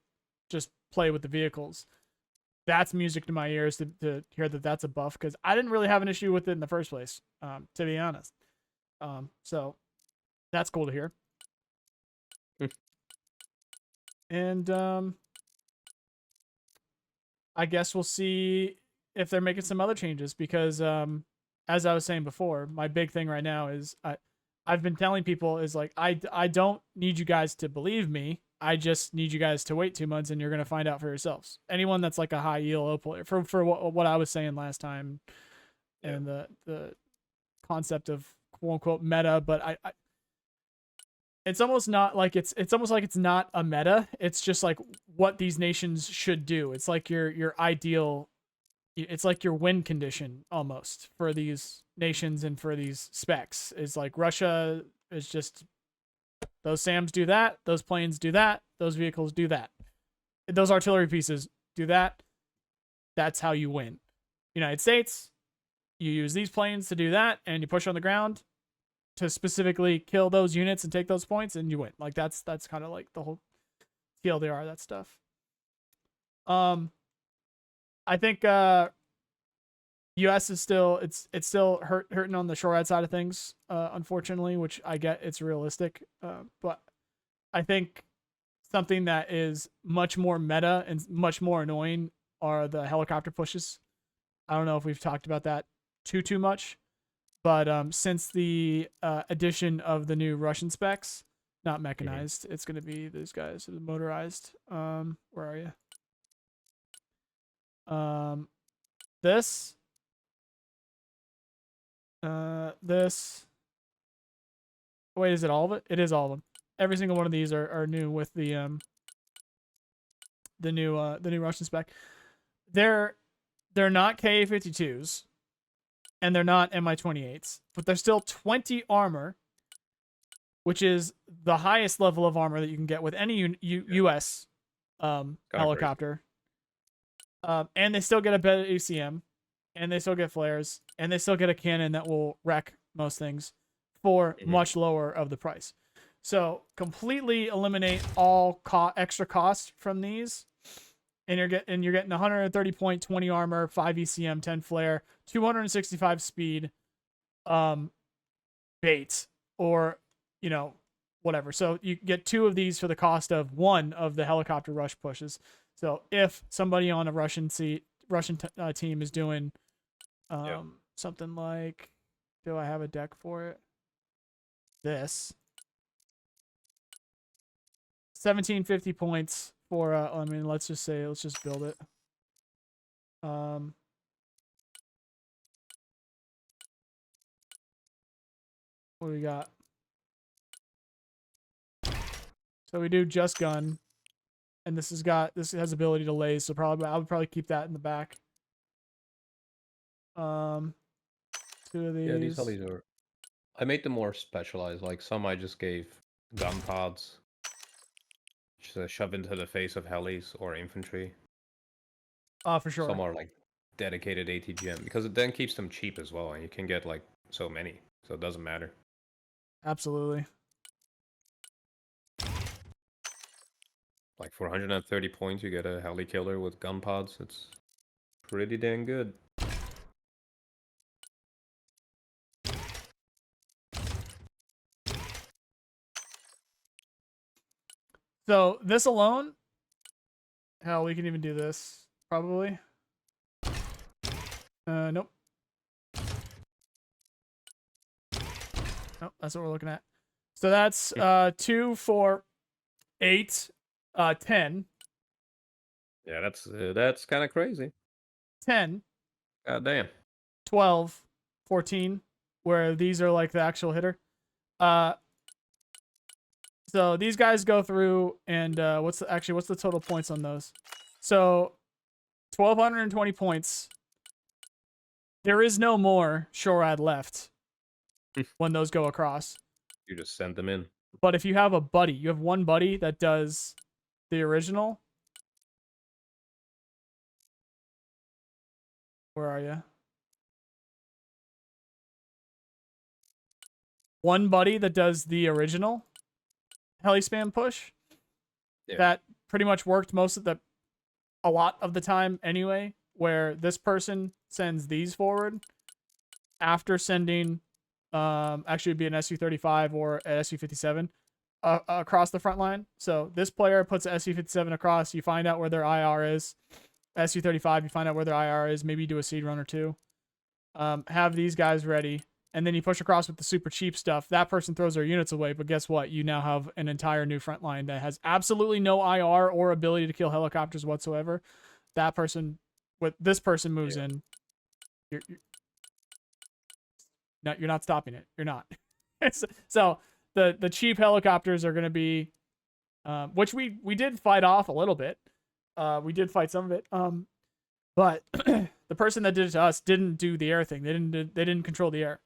just play with the vehicles. That's music to my ears to hear that that's a buff because I didn't really have an issue with it in the first place, to be honest. So that's cool to hear. And I guess we'll see if they're making some other changes because as I was saying before, my big thing right now is I've been telling people is like I don't need you guys to believe me. I just need you guys to wait 2 months and you're gonna find out for yourselves. Anyone that's like a high ELO player for what I was saying last time, and the concept of quote unquote meta, but I it's almost not like it's almost like it's not a meta. It's just like what these nations should do. It's like your ideal. It's like your win condition almost for these nations and for these specs. Is like Russia is just those SAMs do that, those planes do that, those vehicles do that, those artillery pieces do that. That's how you win. United States, you use these planes to do that, and you push on the ground to specifically kill those units and take those points, and you win. Like that's kind of like the whole TLDR, that stuff. I think US is still it's still hurting on the Shorad side of things, unfortunately, which I get it's realistic. But I think something that is much more meta and much more annoying are the helicopter pushes. I don't know if we've talked about that too much, but since the addition of the new Russian specs, not mechanized, it's going to be these guys, motorized. Where are you? This. Wait, is it all of it? It is all of them. Every single one of these are new with the new Russian spec. They're not Ka-52s, and they're not Mi-28s, but they're still 20 armor, which is the highest level of armor that you can get with any U.S. helicopter. And they still get a better ACM, and they still get flares, and they still get a cannon that will wreck most things for much lower of the price. So completely eliminate all extra cost from these. and you're getting 130 point, 20 armor, 5 ECM, 10 flare, 265 speed, bait, or whatever. So you get 2 of these for the cost of 1 of the helicopter rush pushes. So if somebody on a Russian team is doing something like, do I have a deck for it? This 1750 points for I mean, let's just build it. What do we got? So we do just gun, and this has ability to laze, so I would probably keep that in the back. 2 of these. Yeah, these helis are. I made them more specialized. Like some I just gave gun pods, just shove into the face of helis or infantry. For sure. Some are like dedicated ATGM because it then keeps them cheap as well, and you can get like so many, so it doesn't matter. Absolutely. Like for 130 points, you get a heli killer with gun pods. It's pretty dang good. So this alone, hell, we can even do this probably. Nope. Nope, that's what we're looking at. So that's 2, 4, 8, 10. Yeah, that's kind of crazy. 10. God damn. 12, 14, where these are like the actual hitter. So these guys go through, and what's the total points on those? So 1,220 points. There is no more SHORAD left when those go across. You just send them in. But if you have a buddy, you have one buddy that does the original. Where are you? One buddy that does the original heli spam push. Yeah. That pretty much worked a lot of the time anyway, where this person sends these forward after sending actually it'd be an SU-35 or an SU-57 across the front line. So this player puts an SU-57 across, you find out where their IR is. SU-35, you find out where their IR is, maybe you do a seed run or 2. Have these guys ready, and then you push across with the super cheap stuff. That person throws their units away, but guess what? You now have an entire new front line that has absolutely no IR or ability to kill helicopters whatsoever. This person moves in. You're not stopping it. You're not. So the cheap helicopters are going to be, which we did fight off a little bit. We did fight some of it. But the person that did it to us didn't do the air thing. They didn't control the air.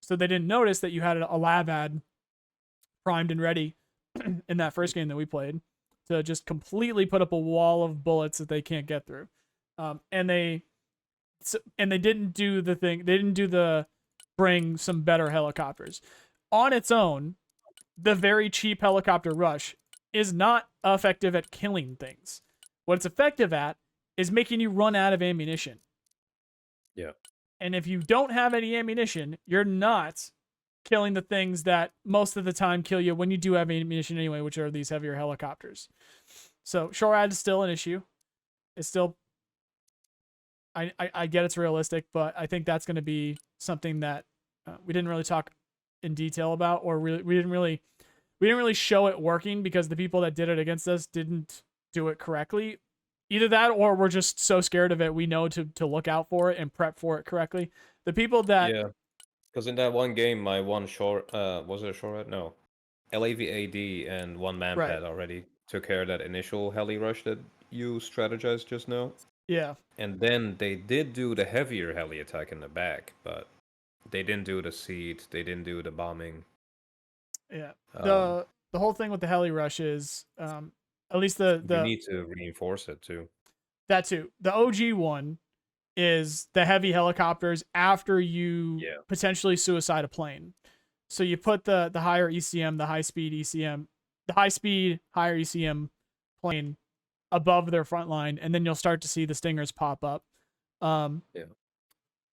So they didn't notice that you had a lab ad primed and ready in that first game that we played to just completely put up a wall of bullets that they can't get through. And they didn't do the thing. They didn't do the bring some better helicopters. On its own, the very cheap helicopter rush is not effective at killing things. What it's effective at is making you run out of ammunition. Yeah. And if you don't have any ammunition, you're not killing the things that most of the time kill you when you do have ammunition anyway, which are these heavier helicopters. So SHORAD is still an issue. It's still, I get it's realistic, but I think that's going to be something that we didn't really talk in detail about, or we didn't really show it working because the people that did it against us didn't do it correctly. Either that, or we're just so scared of it, we know to look out for it and prep for it correctly. The people that... Yeah, because in that one game, my one short... was it a short? No. LAVAD and one manpad already took care of that initial heli rush that you strategized just now. Yeah. And then they did do the heavier heli attack in the back, but they didn't do the seed, they didn't do the bombing. Yeah. The whole thing with the heli rush is... at least you need to reinforce it too. That too. The OG one is the heavy helicopters after you potentially suicide a plane. So you put the higher ECM, the high speed ECM, the high speed higher ECM plane above their front line, and then you'll start to see the stingers pop up. Yeah.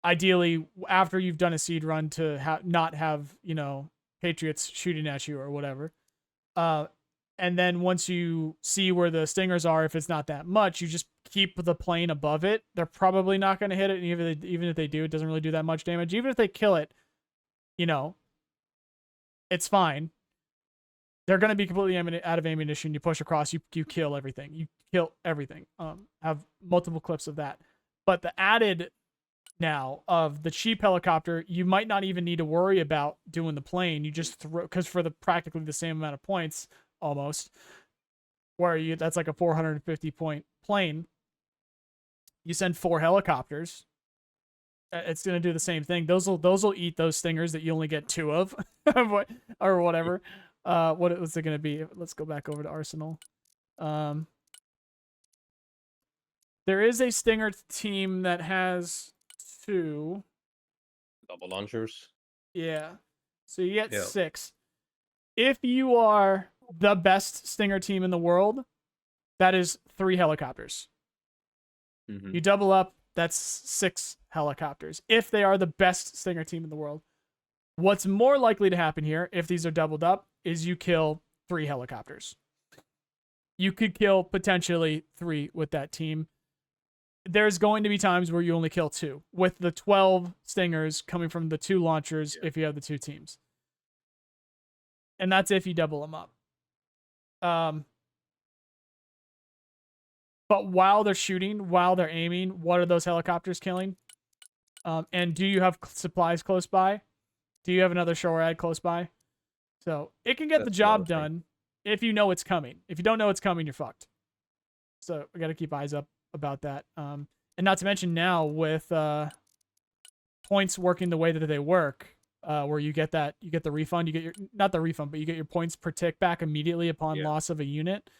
Ideally, after you've done a seed run to not have, you know, Patriots shooting at you or whatever. And then once you see where the stingers are, if it's not that much, you just keep the plane above it. They're probably not going to hit it. And even if they do, it doesn't really do that much damage. Even if they kill it, you know, it's fine. They're going to be completely out of ammunition. You push across, you kill everything. You kill everything. Have multiple clips of that. But the added now of the cheap helicopter, you might not even need to worry about doing the plane. You just throw, because for the practically the same amount of points, almost, where you that's like a 450 point plane. You send 4 helicopters. It's gonna do the same thing. Those will eat those stingers that you only get 2 of, or whatever. What was it gonna be? Let's go back over to Arsenal. There is a stinger team that has 2 double launchers. Yeah, so you get Yeah. 6. If you are the best stinger team in the world, that is 3 helicopters. Mm-hmm. You double up, that's 6 helicopters. If they are the best stinger team in the world. What's more likely to happen here, if these are doubled up, is you kill 3 helicopters. You could kill potentially 3 with that team. There's going to be times where you only kill 2, with the 12 stingers coming from the 2 launchers if you have the 2 teams. And that's if you double them up. But while they're shooting, while they're aiming, what are those helicopters killing? And do you have supplies close by? Do you have another SHORAD close by? So it can get the job done if you know it's coming. If you don't know it's coming, you're fucked. So we got to keep eyes up about that. And not to mention now with points working the way that they work, where you get the refund, you get your, not the refund, but you get your points per tick back immediately upon loss of a unit.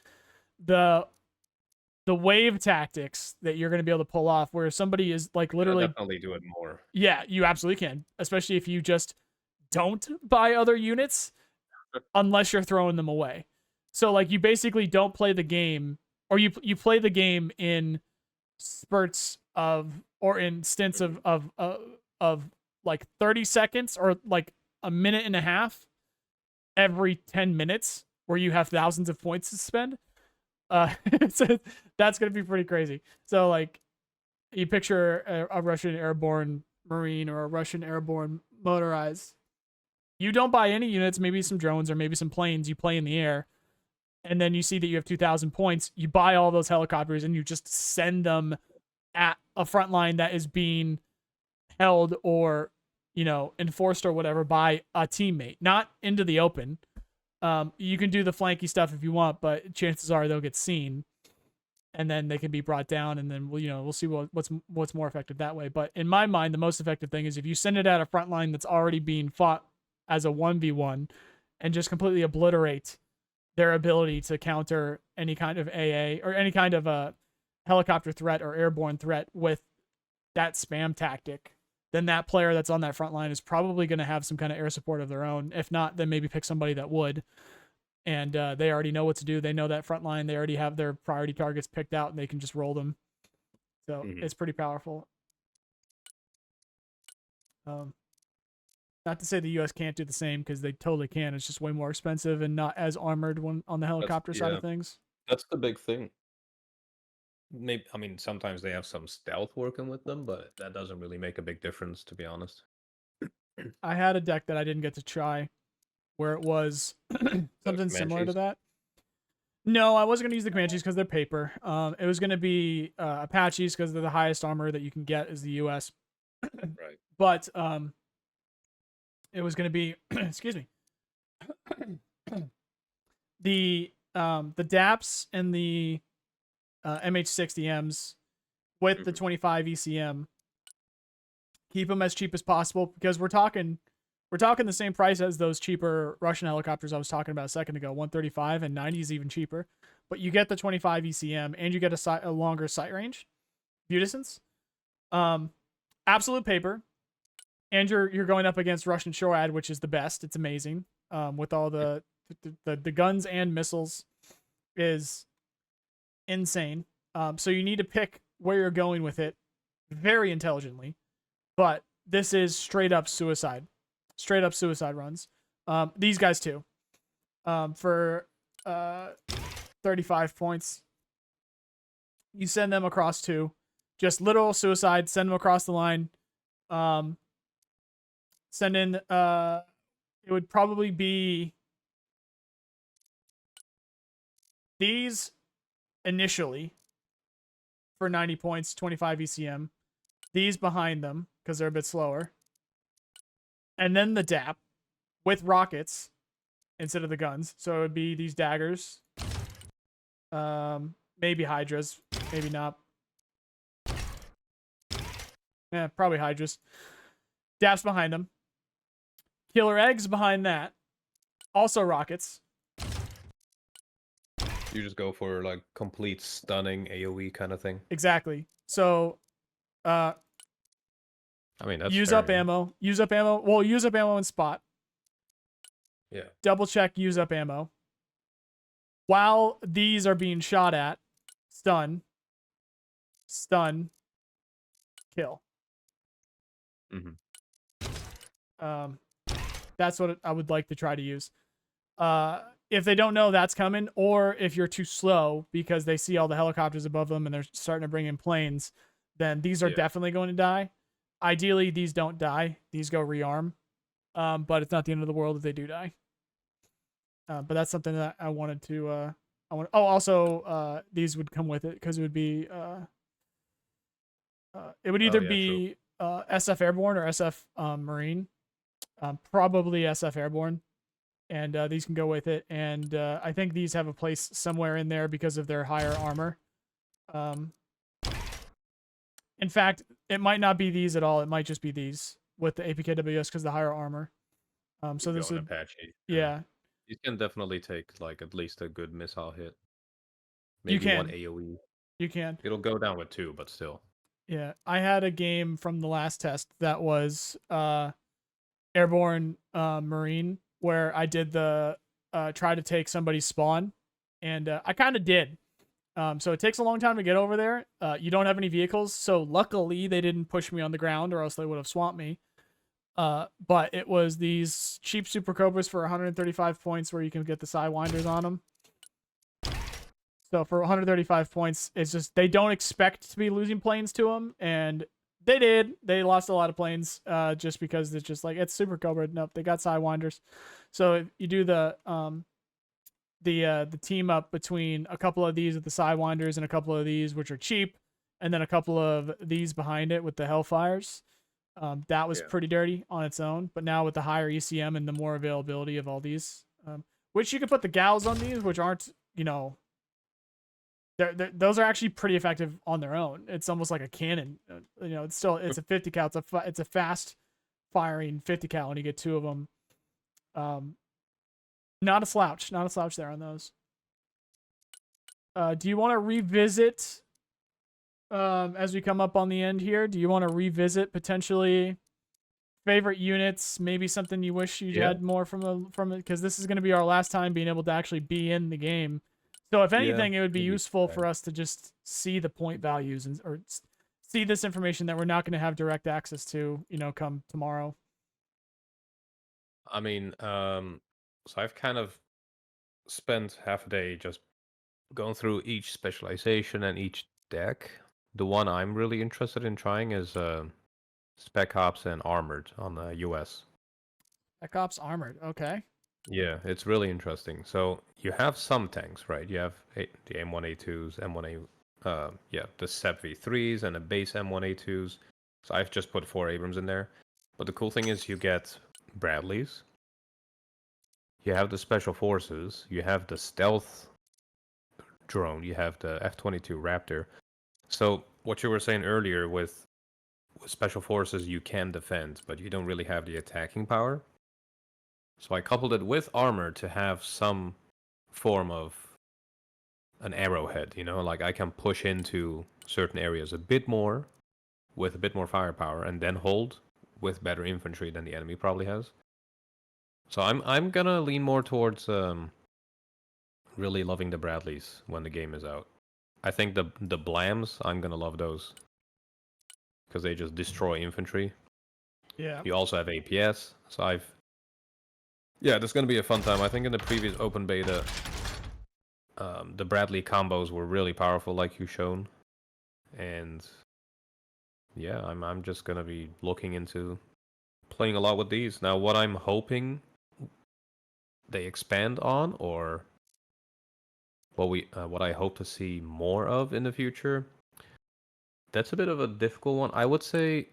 The wave tactics that you're going to be able to pull off, where somebody is like literally definitely do it more. Yeah, you absolutely can, especially if you just don't buy other units unless you're throwing them away. So like you basically don't play the game, or you play the game in spurts of, or in stints of like 30 seconds or like a minute and a half every 10 minutes, where you have thousands of points to spend. So that's gonna be pretty crazy. So like you picture a Russian airborne marine or a Russian airborne motorized. You don't buy any units, maybe some drones or maybe some planes. You play in the air, and then you see that you have 2,000 points. You buy all those helicopters and you just send them at a front line that is being held or, you know, enforced or whatever by a teammate, not into the open. You can do the flanky stuff if you want, but chances are they'll get seen, and then they can be brought down, and then we'll see what's more effective that way. But in my mind, the most effective thing is if you send it at a front line that's already being fought as a 1v1, and just completely obliterate their ability to counter any kind of AA or any kind of a helicopter threat or airborne threat with that spam tactic. Then that player that's on that front line is probably going to have some kind of air support of their own. If not, then maybe pick somebody that would. And they already know what to do. They know that front line. They already have their priority targets picked out, and they can just roll them. So it's pretty powerful. Not to say the U.S. can't do the same, because they totally can. It's just way more expensive and not as armored when on the helicopter side of things. That's the big thing. Maybe, I mean, sometimes they have some stealth working with them, but that doesn't really make a big difference, to be honest. I had a deck that I didn't get to try, where it was something similar to that. No, I wasn't going to use the Comanches because they're paper. It was going to be Apaches because they're the highest armor that you can get is the U.S. Right. But it was going to be, excuse me, the DAPS and the MH60Ms with the 25 ECM. Keep them as cheap as possible, because we're talking the same price as those cheaper Russian helicopters I was talking about a second ago. 135 and 90 is even cheaper, but you get the 25 ECM and you get a longer sight range, view distance, absolute paper, and you're going up against Russian SHORAD, which is the best. It's amazing, with all the guns and missiles. Is insane. So you need to pick where you're going with it very intelligently. But this is straight up suicide runs. These guys too. For 35 points, you send them across two, just literal suicide. Send them across the line. Send in. It would probably be these initially for 90 points, 25 ECM. These behind them because they're a bit slower. And then the DAP with rockets instead of the guns. So it would be these daggers. Maybe Hydras. Maybe not. Yeah, probably Hydras. DAPs behind them. Killer eggs behind that. Also rockets. You just go for like complete stunning AoE kind of thing. Exactly. So I mean, that's use fair, up yeah. ammo. Use up ammo. Well, use up ammo in spot. Yeah. Double check, use up ammo. While these are being shot at, stun, kill. That's what I would like to try to use. If they don't know that's coming, or if you're too slow because they see all the helicopters above them and they're starting to bring in planes, then these are definitely going to die. Ideally, these don't die. These go rearm. But it's not the end of the world if they do die. But that's something that I wanted to. Also, these would come with it because it would be. It would either be SF Airborne or SF Marine. Probably SF Airborne, and these can go with it. And I think these have a place somewhere in there because of their higher armor. In fact, it might not be these at all. It might just be these with the APKWS because the higher armor. So this would Apache. Yeah. You can definitely take like at least a good missile hit. You Maybe one can. AoE. You can. It'll go down with 2, but still. Yeah, I had a game from the last test that was Airborne Marine where I did the try to take somebody's spawn, and I kind of did. So it takes a long time to get over there. You don't have any vehicles, so luckily they didn't push me on the ground, or else they would have swamped me. But it was these cheap Super Cobras for 135 points where you can get the Sidewinders on them. So for 135 points, it's just they don't expect to be losing planes to them, and they did. They lost a lot of planes just because it's just like it's Super Cobra. Nope, they got Sidewinders. So if you do the team up between a couple of these with the Sidewinders and a couple of these which are cheap, and then a couple of these behind it with the Hellfires. That was pretty dirty on its own, but now with the higher ECM and the more availability of all these, which you could put the gals on these, which aren't, those are actually pretty effective on their own. It's almost like a cannon. It's a 50 cal. It's a fast firing 50 cal, and you get 2 of them. Not a slouch there on those. Do you want to revisit? As we come up on the end here, do you want to revisit potentially favorite units? Maybe something you wish you had more from it, because this is going to be our last time being able to actually be in the game. So if anything, it would be useful for us to just see the point values or see this information that we're not going to have direct access to, come tomorrow. I mean, so I've kind of spent half a day just going through each specialization and each deck. The one I'm really interested in trying is Spec Ops and Armored on the US. Spec Ops Armored, okay. Yeah, it's really interesting. So you have some tanks, right? You have the M1A2s, the SEP V3s, and the base M1A2s. So I've just put 4 Abrams in there. But the cool thing is you get Bradleys. You have the Special Forces. You have the Stealth drone. You have the F-22 Raptor. So what you were saying earlier with Special Forces, you can defend, but you don't really have the attacking power. So I coupled it with armor to have some form of an arrowhead, like I can push into certain areas a bit more with a bit more firepower and then hold with better infantry than the enemy probably has. So I'm gonna lean more towards really loving the Bradleys when the game is out. I think the blams, I'm gonna love those because they just destroy infantry. Yeah. You also have APS, so yeah, this is gonna be a fun time. I think in the previous open beta, the Bradley combos were really powerful, like you shown, and yeah, I'm just gonna be looking into playing a lot with these. Now, what I'm hoping they expand on, or what I hope to see more of in the future, that's a bit of a difficult one. I would say,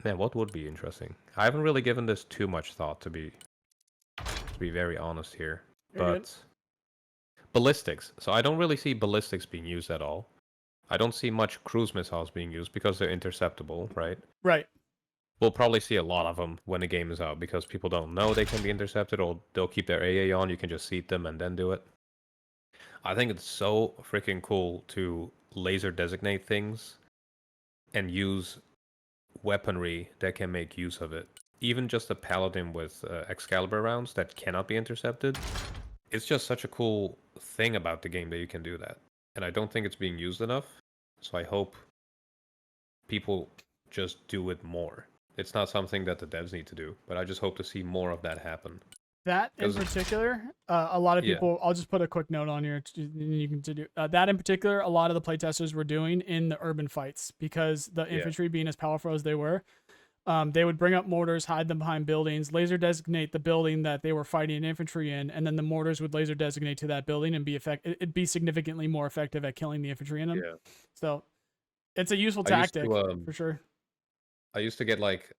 man, what would be interesting? I haven't really given this too much thought, to be very honest here. You're good. But ballistics. So I don't really see ballistics being used at all. I don't see much cruise missiles being used because they're interceptable, right? Right. We'll probably see a lot of them when the game is out because people don't know they can be intercepted, or they'll keep their AA on. You can just seat them and then do it. I think it's so freaking cool to laser designate things and use weaponry that can make use of it. Even just a paladin with Excalibur rounds that cannot be intercepted. It's just such a cool thing about the game that you can do that. And I don't think it's being used enough. So I hope people just do it more. It's not something that the devs need to do, but I just hope to see more of that happen. That in particular, a lot of Yeah. people. I'll just put a quick note on here. You can do that in particular. A lot of the playtesters were doing in the urban fights because the infantry being as powerful as they were, they would bring up mortars, hide them behind buildings, laser designate the building that they were fighting infantry in, and then the mortars would laser designate to that building and it'd be significantly more effective at killing the infantry in them. Yeah. So it's a useful tactic for sure. I used to get like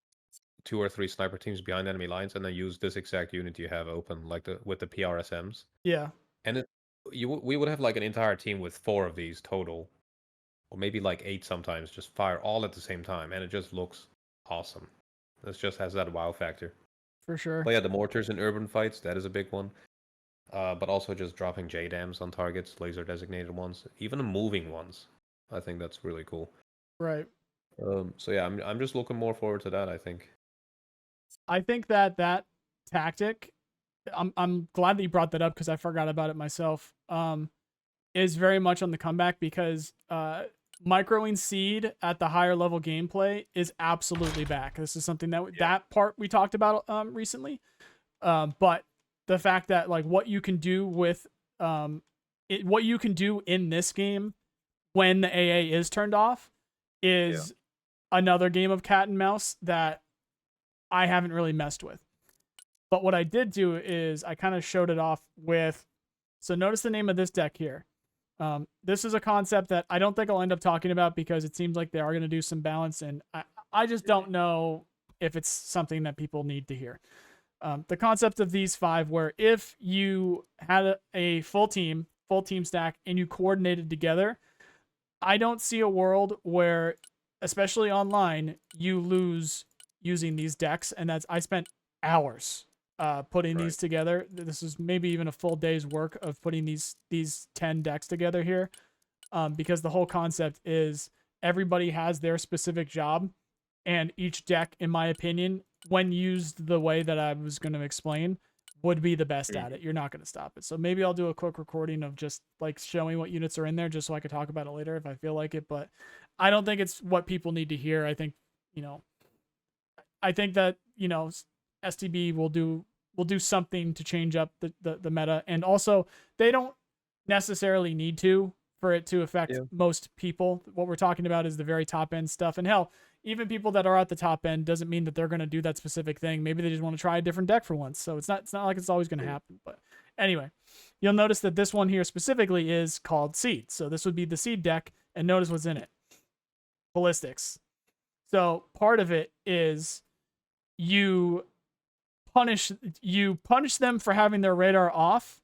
2 or 3 sniper teams behind enemy lines and then use this exact unit you have open, like with the PRSMs. Yeah. And we would have like an entire team with 4 of these total, or maybe like 8 sometimes, just fire all at the same time, and it just looks awesome. This just has that wow factor. For sure. But yeah, the mortars in urban fights, that is a big one. But also just dropping JDAMs on targets, laser designated ones, even the moving ones. I think that's really cool. Right. So yeah, I'm just looking more forward to that, I think. I think that tactic, I'm glad that you brought that up because I forgot about it myself. Is very much on the comeback because microing seed at the higher level gameplay is absolutely back. This is something that part we talked about recently. But the fact that like what you can do with what you can do in this game when the AA is turned off is another game of cat and mouse that I haven't really messed with. But what I did do is I kind of showed it off with, so notice the name of this deck here. This is a concept that I don't think I'll end up talking about because it seems like they are going to do some balance, and I just don't know if it's something that people need to hear. The concept of these 5, where if you had a full team stack, and you coordinated together, I don't see a world where, especially online, you lose using these decks, and I spent hours putting these together. This is maybe even a full day's work of putting these 10 decks together here, because the whole concept is everybody has their specific job, and each deck, in my opinion, when used the way that I was going to explain, would be the best at it. You're not going to stop it. So maybe I'll do a quick recording of just like showing what units are in there just so I could talk about it later if I feel like it, but I don't think it's what people need to hear. I think that, STB will do something to change up the meta, and also they don't necessarily need to for it to affect most people. What we're talking about is the very top end stuff, and hell, even people that are at the top end doesn't mean that they're going to do that specific thing. Maybe they just want to try a different deck for once. So it's not like it's always going to happen. But anyway, you'll notice that this one here specifically is called Seed. So this would be the Seed deck, and notice what's in it. Ballistics. So part of it is you punish them for having their radar off.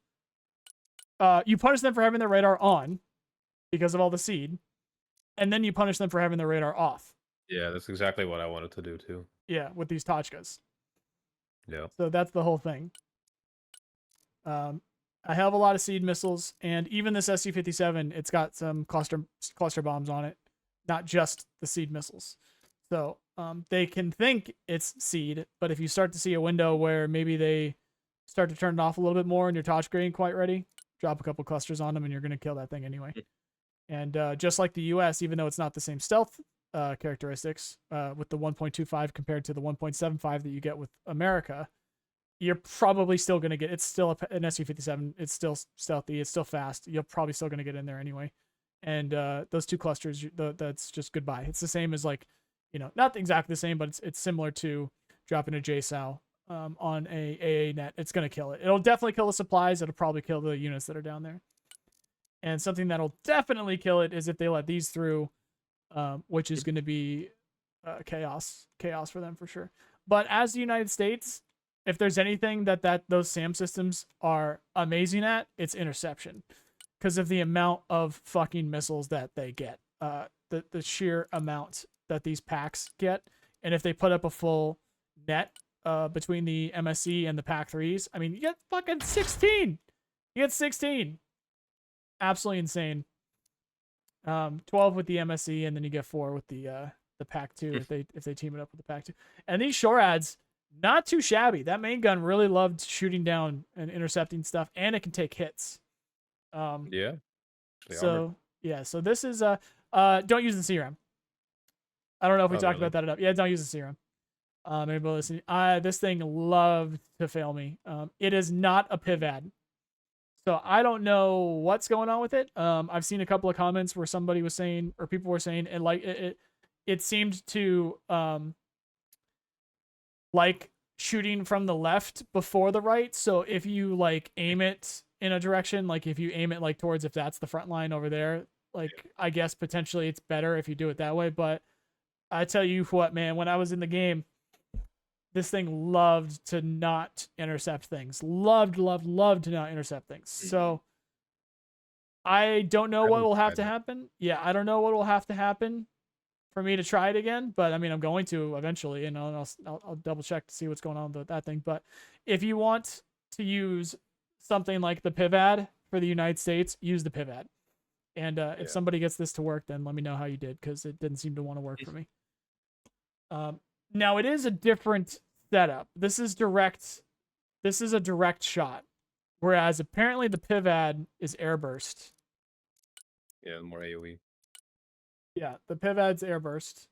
You punish them for having their radar on because of all the seed, and then you punish them for having their radar off. Yeah, that's exactly what I wanted to do too. Yeah, with these Tachkas. Yeah. So that's the whole thing. I have a lot of seed missiles, and even this SC-57, it's got some cluster bombs on it, not just the seed missiles. So they can think it's seed, but if you start to see a window where maybe they start to turn it off a little bit more and your Tachka ain't quite ready, drop a couple clusters on them and you're going to kill that thing anyway. And just like the U.S., even though it's not the same stealth characteristics with the 1.25 compared to the 1.75 that you get with America, you're probably still going to get. It's still an SU-57. It's still stealthy. It's still fast. You're probably still going to get in there anyway. And those two clusters, that's just goodbye. It's the same as like, not exactly the same, but it's similar to dropping a JSOW on a AA net. It's going to kill it. It'll definitely kill the supplies. It'll probably kill the units that are down there. And something that'll definitely kill it is if they let these through, which is going to be chaos for them for sure. But as the United States, if there's anything that those SAM systems are amazing at, it's interception, because of the amount of fucking missiles that they get, the sheer amount that these packs get. And if they put up a full net between the MSC and the pack 3s, I mean, you get fucking 16. You get 16. Absolutely insane. 12 with the MSC, and then you get 4 with the pack 2 if they team it up with the pack 2. And these shore ads, not too shabby. That main gun really loved shooting down and intercepting stuff, and it can take hits. Yeah. So this is don't use the CRM. I don't know if we talked about that enough. Yeah, don't use the CRM. Anybody listening? This thing loved to fail me. It is not a PIV-ad. So I don't know what's going on with it. I've seen a couple of comments where somebody was saying, or people were saying, and like it seemed to like shooting from the left before the right. So if you like aim it in a direction, like if you aim it like towards, if that's the front line over there, like I guess potentially it's better if you do it that way. But I tell you what, man, when I was in the game, this thing loved to not intercept things. Loved to not intercept things. So I don't know what will have to happen. Yeah, I don't know what will have to happen for me to try it again. But I mean, I'm going to eventually, and I'll double check to see what's going on with that thing. But if you want to use something like the PIV-ad for the United States, use the PIV-ad. And if somebody gets this to work, then let me know how you did, because it didn't seem to want to work for me. Now it is a different setup. This is a direct shot, whereas apparently the PIV-ad is airburst. Yeah, more AoE. Yeah, the PIV-ad's airburst.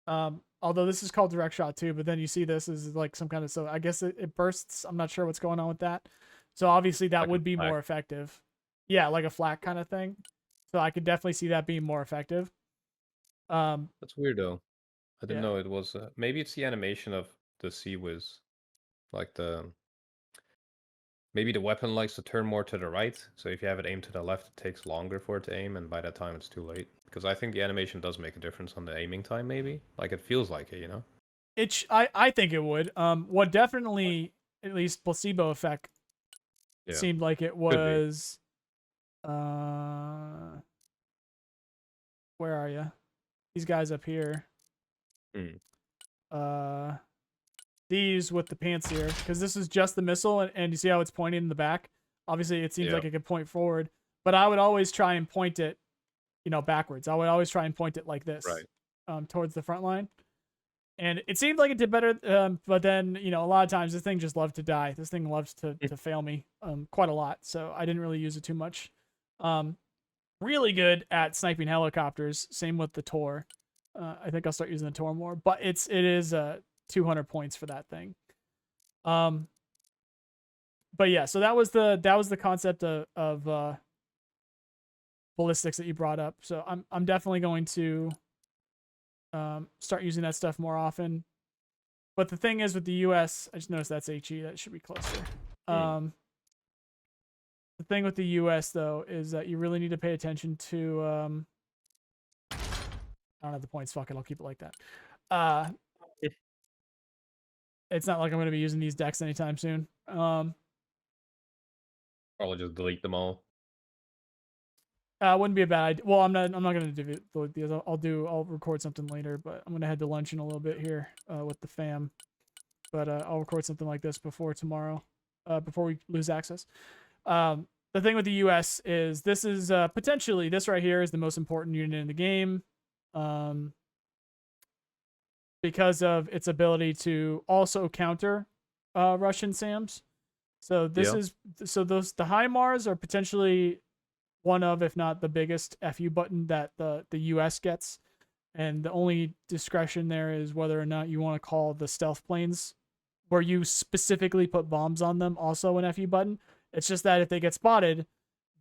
Although this is called direct shot too, but then you see this is like some kind of, so I guess it bursts. I'm not sure what's going on with that. So obviously that would be more effective. Yeah, like a flak kind of thing. So I could definitely see that being more effective. That's weird though. I didn't know it was. Maybe it's the animation of the C-Wiz, like maybe the weapon likes to turn more to the right. So if you have it aimed to the left, it takes longer for it to aim, and by that time it's too late. Because I think the animation does make a difference on the aiming time. Maybe like it feels like it, I think it would. What definitely, at least placebo effect, seemed like it was. Where are you? These guys up here. These with the pants here, because this is just the missile, and you see how it's pointing in the back. Obviously, it seems like it could point forward, but I would always try and point it, backwards. I would always try and point it like this, towards the front line. And it seemed like it did better, but then a lot of times this thing just loved to die. This thing loves to fail me quite a lot, so I didn't really use it too much. Really good at sniping helicopters. Same with the Tor. I think I'll start using the Tor more, but it is 200 points for that thing. But yeah, so that was the concept of ballistics that you brought up. So I'm definitely going to start using that stuff more often. But the thing is with the US, I just noticed that's HE. That should be closer. The thing with the US though is that you really need to pay attention to. I don't have the points. Fuck it, I'll keep it like that. It's not like I'm going to be using these decks anytime soon. Probably just delete them all. Wouldn't be a bad idea. Well, I'm not going to delete these. I'll record something later, but I'm going to head to lunch in a little bit here with the fam. But I'll record something like this before tomorrow, before we lose access. The thing with the US is this is potentially, this right here is the most important unit in the game. Because of its ability to also counter Russian SAMs. So this is, so the HIMARS are potentially one of, if not the biggest FU button that the US gets. And the only discretion there is whether or not you want to call the stealth planes where you specifically put bombs on them also an FU button. It's just that if they get spotted,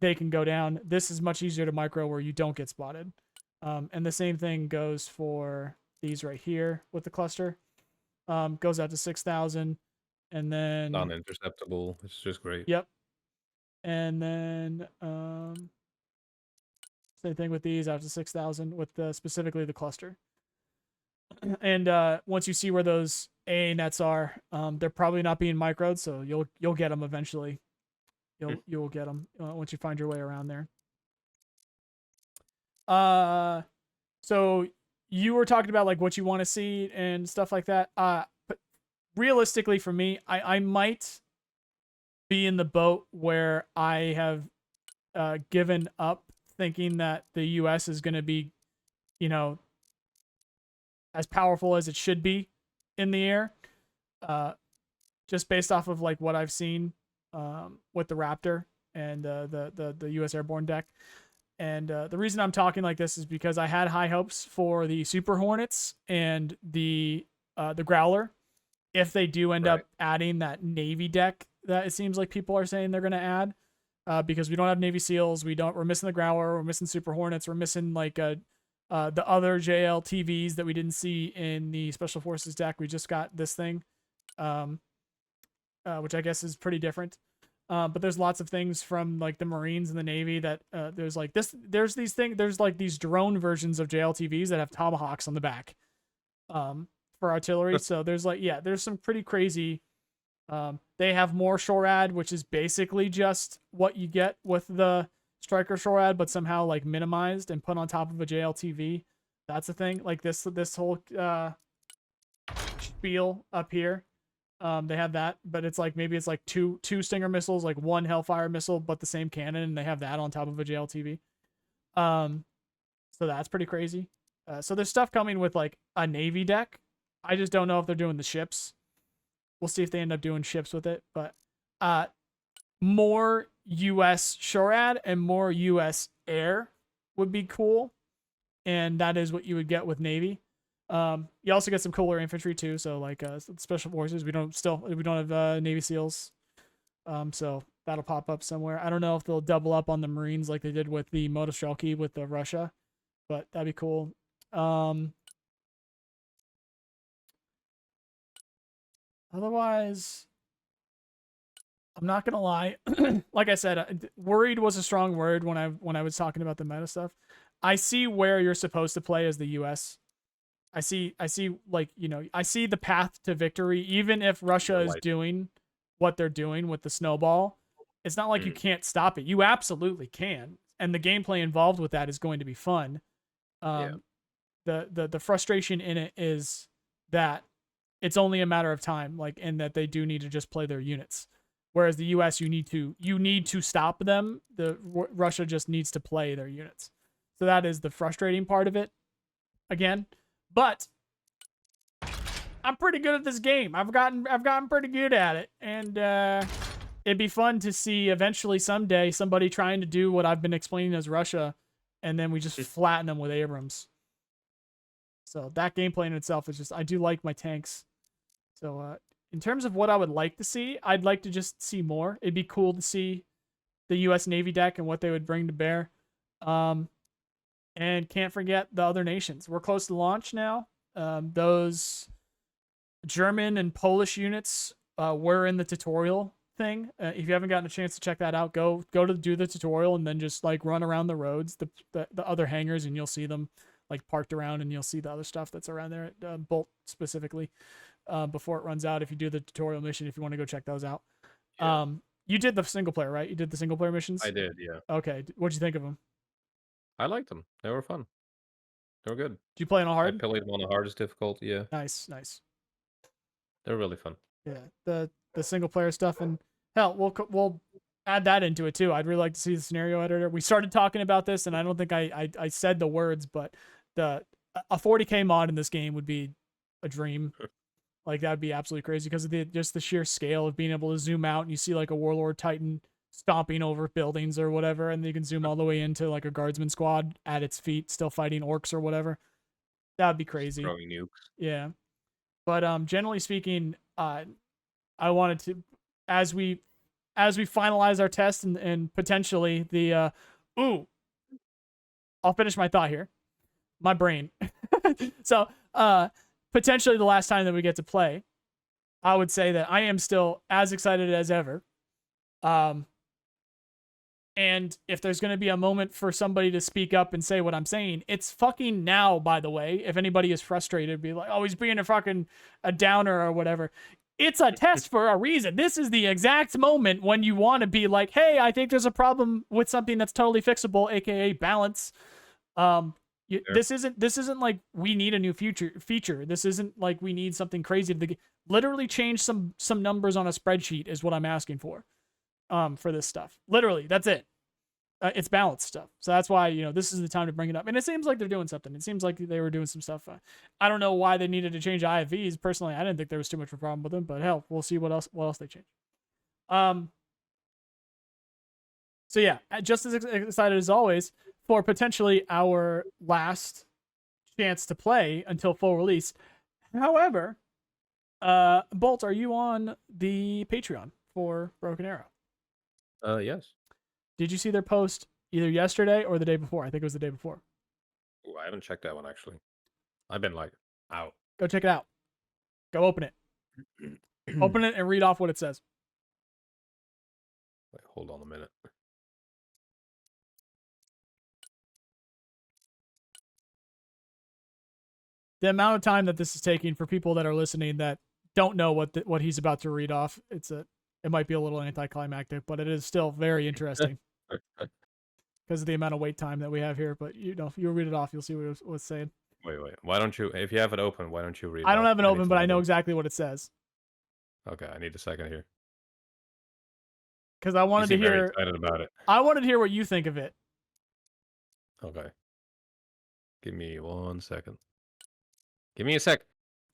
they can go down. This is much easier to micro where you don't get spotted. And the same thing goes for these right here with the cluster. Goes out to 6,000. And then... Non-interceptable. It's just great. Yep. And then... same thing with these, out to 6,000 with specifically the cluster. And once you see where those AA nets are, they're probably not being microed, so you'll get them eventually. You'll get them once you find your way around there. So you were talking about like what you want to see and stuff like that. But realistically, for me, I might be in the boat where I have given up thinking that the US is going to be, as powerful as it should be in the air. Just based off of like what I've seen with the Raptor and the US Airborne deck. And the reason I'm talking like this is because I had high hopes for the Super Hornets and the Growler if they do end up adding that Navy deck that it seems like people are saying they're going to add. Because we don't have Navy SEALs, we're missing the Growler, we're missing Super Hornets, we're missing like the other JLTVs that we didn't see in the Special Forces deck. We just got this thing, which I guess is pretty different. But there's lots of things from like the Marines and the Navy that there's like this. There's these things. There's like these drone versions of JLTVs that have tomahawks on the back, for artillery. So there's like there's some pretty crazy. They have more SHORAD, which is basically just what you get with the Stryker SHORAD, but somehow like minimized and put on top of a JLTV. That's the thing. Like this whole spiel up here. They have that, but it's like maybe it's like two Stinger missiles, like one Hellfire missile, but the same cannon, and they have that on top of a JLTV. So that's pretty crazy. So there's stuff coming with like a Navy deck. I just don't know if they're doing the ships. We'll see if they end up doing ships with it, but more US SHORAD and more US air would be cool, and that is what you would get with Navy. You also get some cooler infantry too, so like Special Forces. We don't have Navy SEALs, so that'll pop up somewhere. I don't know if they'll double up on the Marines like they did with the Motostrelki with the Russia, but that'd be cool. Otherwise, I'm not gonna lie. Like I said, worried was a strong word when I was talking about the meta stuff. I see where you're supposed to play as the US. I see like, I see the path to victory, even if Russia is doing what they're doing with the snowball. It's not like you can't stop it. You absolutely can. And the gameplay involved with that is going to be fun. The frustration in it is that it's only a matter of time, like, and that they do need to just play their units. Whereas the US, you need to stop them. Russia just needs to play their units. So that is the frustrating part of it. Again, but I'm pretty good at this game. I've gotten pretty good at it, and it'd be fun to see eventually someday somebody trying to do what I've been explaining as Russia, and then we just flatten them with Abrams. So that gameplay in itself is just, I do like my tanks. So in terms of what I would like to see, I'd like to just see more. It'd be cool to see the US Navy deck and what they would bring to bear. And can't forget the other nations. We're close to launch now. Those German and Polish units were in the tutorial thing. If you haven't gotten a chance to check that out, go to do the tutorial and then just like run around the roads, the other hangars, and you'll see them like parked around, and you'll see the other stuff that's around there at Bolt specifically before it runs out. If you do the tutorial mission, if you want to go check those out. Yeah. You did the single player, right? You did the single player missions? I did, yeah. Okay. What'd you think of them? I liked them. They were fun. They were good. Did you play on a hard? I played them on the hardest difficulty, yeah. Nice. They're really fun. Yeah, the single player stuff, and hell, we'll add that into it too. I'd really like to see the scenario editor. We started talking about this, and I don't think I said the words, but a 40K mod in this game would be a dream. Like, that'd be absolutely crazy because of just the sheer scale of being able to zoom out and you see like a Warlord Titan stomping over buildings or whatever, and you can zoom all the way into like a guardsman squad at its feet, still fighting orcs or whatever. That would be crazy. Throwing nukes. Yeah. But generally speaking, I wanted to, as we finalize our test and potentially the I'll finish my thought here. My brain. So potentially the last time that we get to play, I would say that I am still as excited as ever. And if there's going to be a moment for somebody to speak up and say what I'm saying, it's fucking now, by the way. If anybody is frustrated, be like, oh, he's being a downer or whatever. It's a test for a reason. This is the exact moment when you want to be like, hey, I think there's a problem with something that's totally fixable, aka balance. This isn't like we need a new feature. This isn't like we need something crazy to literally change some numbers on a spreadsheet is what I'm asking for this stuff. Literally, that's it. It's balanced stuff. So that's why, this is the time to bring it up. And it seems like they're doing something. It seems like they were doing some stuff. I don't know why they needed to change IFVs. Personally, I didn't think there was too much of a problem with them, but hell, we'll see what else they change. So yeah, just as excited as always for potentially our last chance to play until full release. However, Bolt, are you on the Patreon for Broken Arrow? Yes. Did you see their post either yesterday or the day before? I think it was the day before. Ooh, I haven't checked that one, actually. I've been like, out. Go check it out. Go open it. Open it and read off what it says. Wait, hold on a minute. The amount of time that this is taking for people that are listening that don't know what he's about to read off, it might be a little anticlimactic, but it is still very interesting because of the amount of wait time that we have here. But if you read it off, you'll see what it's saying. Wait. Why don't you, if you have it open, why don't you read it? I don't have it open, but I know exactly what it says. Okay, I need a second here. Because I wanted to hear. Very excited about it. I wanted to hear what you think of it. Okay. Give me 1 second. Give me a sec.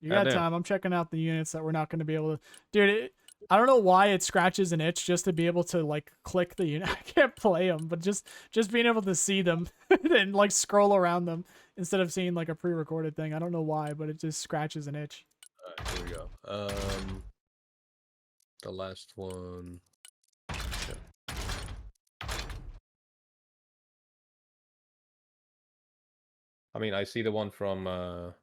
You got time. I'm checking out the units that we're not going to be able to. Dude, I don't know why it scratches an itch just to be able to like click the unit. I can't play them, but just being able to see them and like scroll around them instead of seeing like a pre-recorded thing. I don't know why, but it just scratches an itch. All right, here we go. The last one. Yeah. I mean, I see the one from.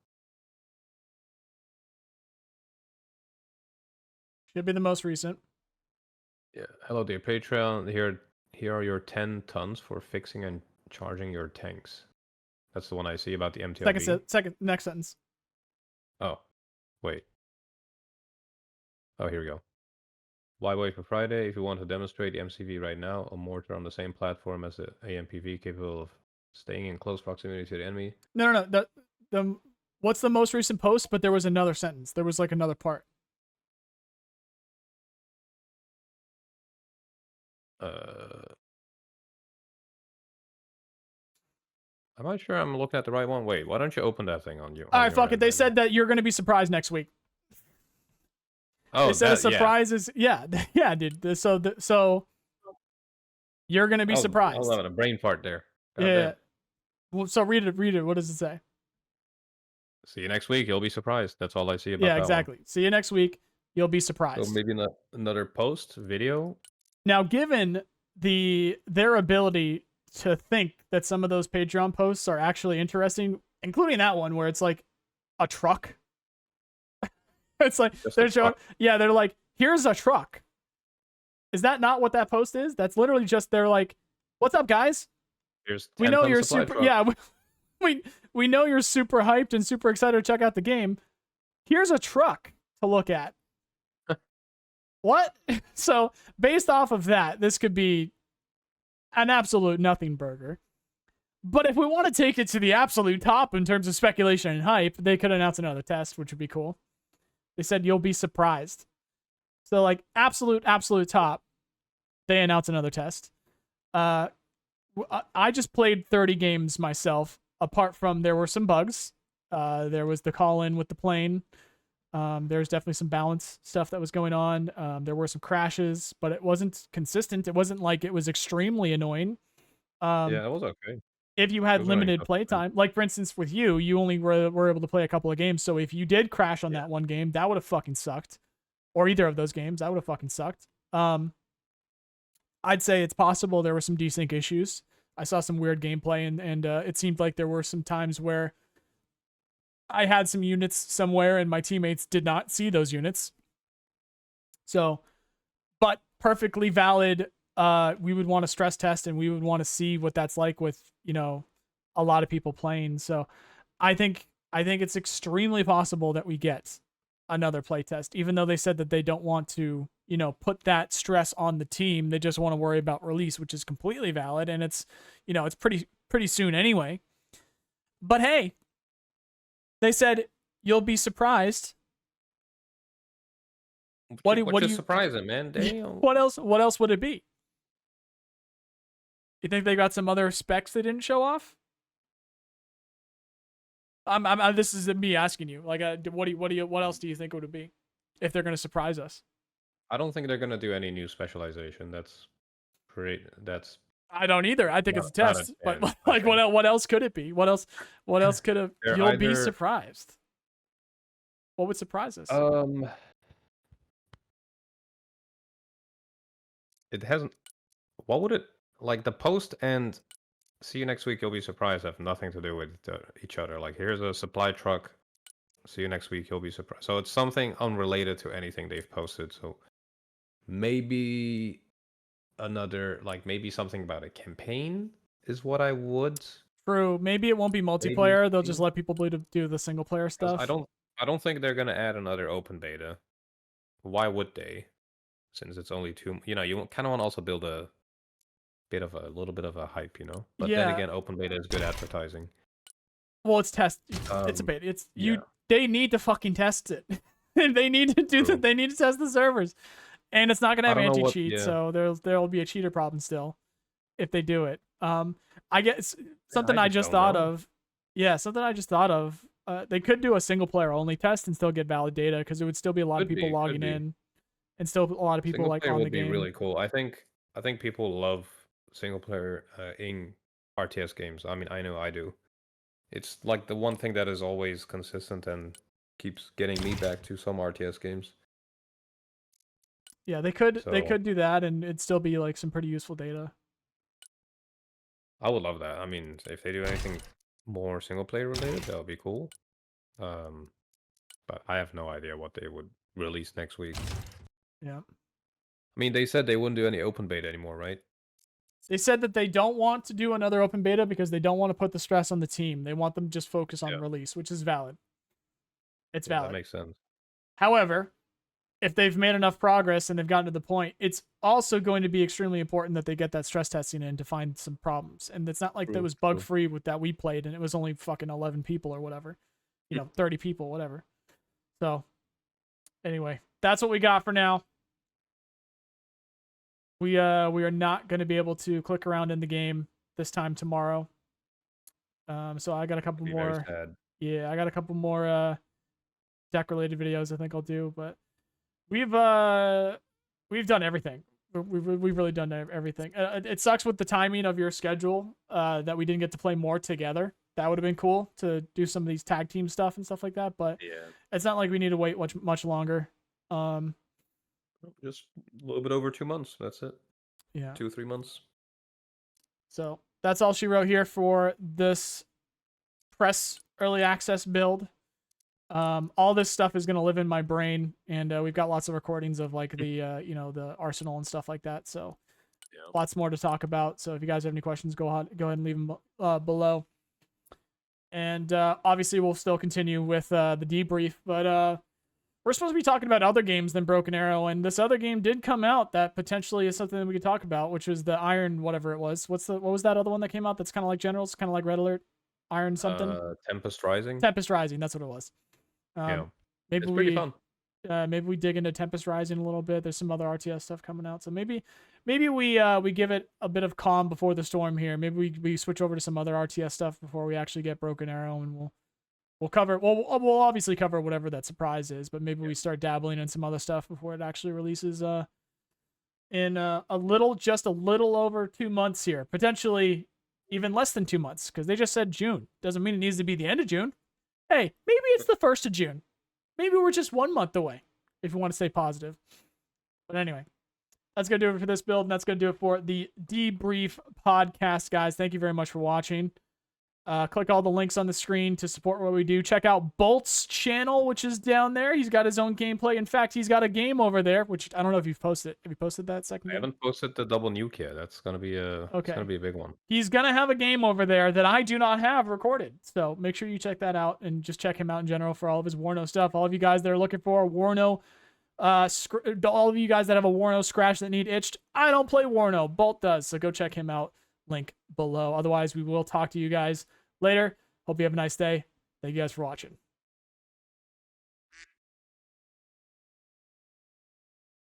Should be the most recent. Yeah. Hello, dear Patreon. Here are your 10 tons for fixing and charging your tanks. That's the one I see about the MTLB. Next sentence. Oh, wait. Oh, here we go. Why wait for Friday? If you want to demonstrate the MCV right now, a mortar on the same platform as the AMPV capable of staying in close proximity to the enemy. No. What's the most recent post? But there was another sentence. There was like another part. I'm not sure I'm looking at the right one. Wait, why don't you open that thing on you? All right, fuck it. They said that you're going to be surprised next week. Oh, they said a surprise is yeah, dude. So you're going to be surprised. I'm having a brain fart there. Yeah. Well, so read it. What does it say? See you next week. You'll be surprised. That's all I see about that. Yeah, exactly. See you next week. You'll be surprised. So maybe another post video. Now, given their ability to think that some of those Patreon posts are actually interesting, including that one where it's like a truck. It's like they're showing, they're like, here's a truck. Is that not what that post is? That's literally just they're like, what's up, guys? We know you're super. Truck. Yeah, we know you're super hyped and super excited to check out the game. Here's a truck to look at. What? So based off of that, this could be an absolute nothing burger. But if we want to take it to the absolute top in terms of speculation and hype, they could announce another test, which would be cool. They said you'll be surprised. So like absolute top, they announce another test. I just played 30 games myself. Apart from there were some bugs. There was the call in with the plane. There's definitely some balance stuff that was going on. There were some crashes, but it wasn't consistent. It wasn't like it was extremely annoying. Yeah, it was okay. If you It had was annoying limited stuff, man. playtime, like for instance with you, you only were able to play a couple of games. So if you did crash on Yeah. that one game, that would have fucking sucked. Or either of those games, that would have fucking sucked. I'd say it's possible there were some desync issues. I saw some weird gameplay, and it seemed like there were some times where I had some units somewhere and my teammates did not see those units. So, but perfectly valid. We would want to stress test and we would want to see what that's like with, a lot of people playing. So I think it's extremely possible that we get another playtest, even though they said that they don't want to, put that stress on the team. They just want to worry about release, which is completely valid. And it's, it's pretty soon anyway. But hey, they said you'll be surprised. What do you surprising, man? Damn. What else would it be? You think they got some other specs they didn't show off? This is me asking you. Like, what else do you think it would be if they're going to surprise us? I don't think they're gonna do any new specialization. That's I don't either. I think it's a not a test. But chance, I like, think. what else could it be? What else could have? They're You'll be either- surprised. What would surprise us? It hasn't. What would it like? The post and see you next week. You'll be surprised. Have nothing to do with each other. Like, here's a supply truck. See you next week. You'll be surprised. So it's something unrelated to anything they've posted. So maybe maybe something about a campaign is what I would. True. Maybe it won't be multiplayer. They'll just let people do the single player stuff. I don't think they're gonna add another open beta. Why would they? Since it's only two, you kind of want to also build a little bit of a hype, But then again, open beta is good advertising. Well, it's it's a beta. Yeah. They need to fucking test it. They need to They need to test the servers, and it's not gonna have anti-cheat, so there'll be a cheater problem still if they do it. I guess something I just thought of. Yeah, something I just thought of. They could do a single player only test and still get valid data because it would still be a lot of people logging in, and still a lot of people like on the game. Would be really cool. I think people love single player in RTS games. I mean, I know I do. It's like the one thing that is always consistent and keeps getting me back to some RTS games. Yeah, they could do that and it'd still be like some pretty useful data. I would love that. I mean, if they do anything more single player related, that would be cool. But I have no idea what they would release next week. Yeah. I mean, they said they wouldn't do any open beta anymore, right? They said that they don't want to do another open beta because they don't want to put the stress on the team. They want them to just focus on release, which is valid. It's valid. That makes sense. However, if they've made enough progress and they've gotten to the point, it's also going to be extremely important that they get that stress testing in to find some problems. And it's not like that was bug free with that we played and it was only fucking 11 people or whatever, 30 people, whatever. So anyway, that's what we got for now. We are not going to be able to click around in the game this time tomorrow. So I got a couple more. Yeah, I got a couple more deck related videos I think I'll do, but we've done everything. We've really done everything. It sucks with the timing of your schedule that we didn't get to play more together. That would have been cool to do some of these tag team stuff and stuff like that, but it's not like we need to wait much longer. Just a little bit over 2 months. That's it. Yeah. 2-3 months. So that's all she wrote here for this press early access build. All this stuff is going to live in my brain, and we've got lots of recordings of like the the arsenal and stuff like that. So lots more to talk about. So if you guys have any questions, go ahead and leave them below. And obviously we'll still continue with the debrief, but we're supposed to be talking about other games than Broken Arrow, and this other game did come out that potentially is something that we could talk about, which was the Iron whatever it was. What was that other one that came out that's kind of like Generals, kind of like Red Alert? Iron something? Tempest Rising? Tempest Rising, that's what it was. Maybe it's pretty fun. Maybe we dig into Tempest Rising a little bit. There's some other RTS stuff coming out, so maybe we give it a bit of calm before the storm here. Maybe we switch over to some other RTS stuff before we actually get Broken Arrow, and We'll obviously cover whatever that surprise is, but maybe we start dabbling in some other stuff before it actually releases in just a little over 2 months here, potentially even less than 2 months, because they just said June. Doesn't mean it needs to be the end of June. Hey, maybe it's the 1st of June. Maybe we're just 1 month away, if you want to stay positive. But anyway, that's going to do it for this build, and that's going to do it for the Debrief podcast, guys. Thank you very much for watching. Click all the links on the screen to support what we do. Check out Bolt's channel, which is down there. He's got his own gameplay. In fact, he's got a game over there, which I don't know if you've posted. Have you posted that second game? I haven't posted the double nuke yet. That's gonna be it's gonna be a big one. He's gonna have a game over there that I do not have recorded. So make sure you check that out and just check him out in general for all of his Warno stuff. All of you guys that are looking for a Warno, all of you guys that have a Warno scratch that need itched, I don't play Warno. Bolt does. So go check him out. Link below. Otherwise, we will talk to you guys later. Hope you have a nice day. Thank you guys for watching.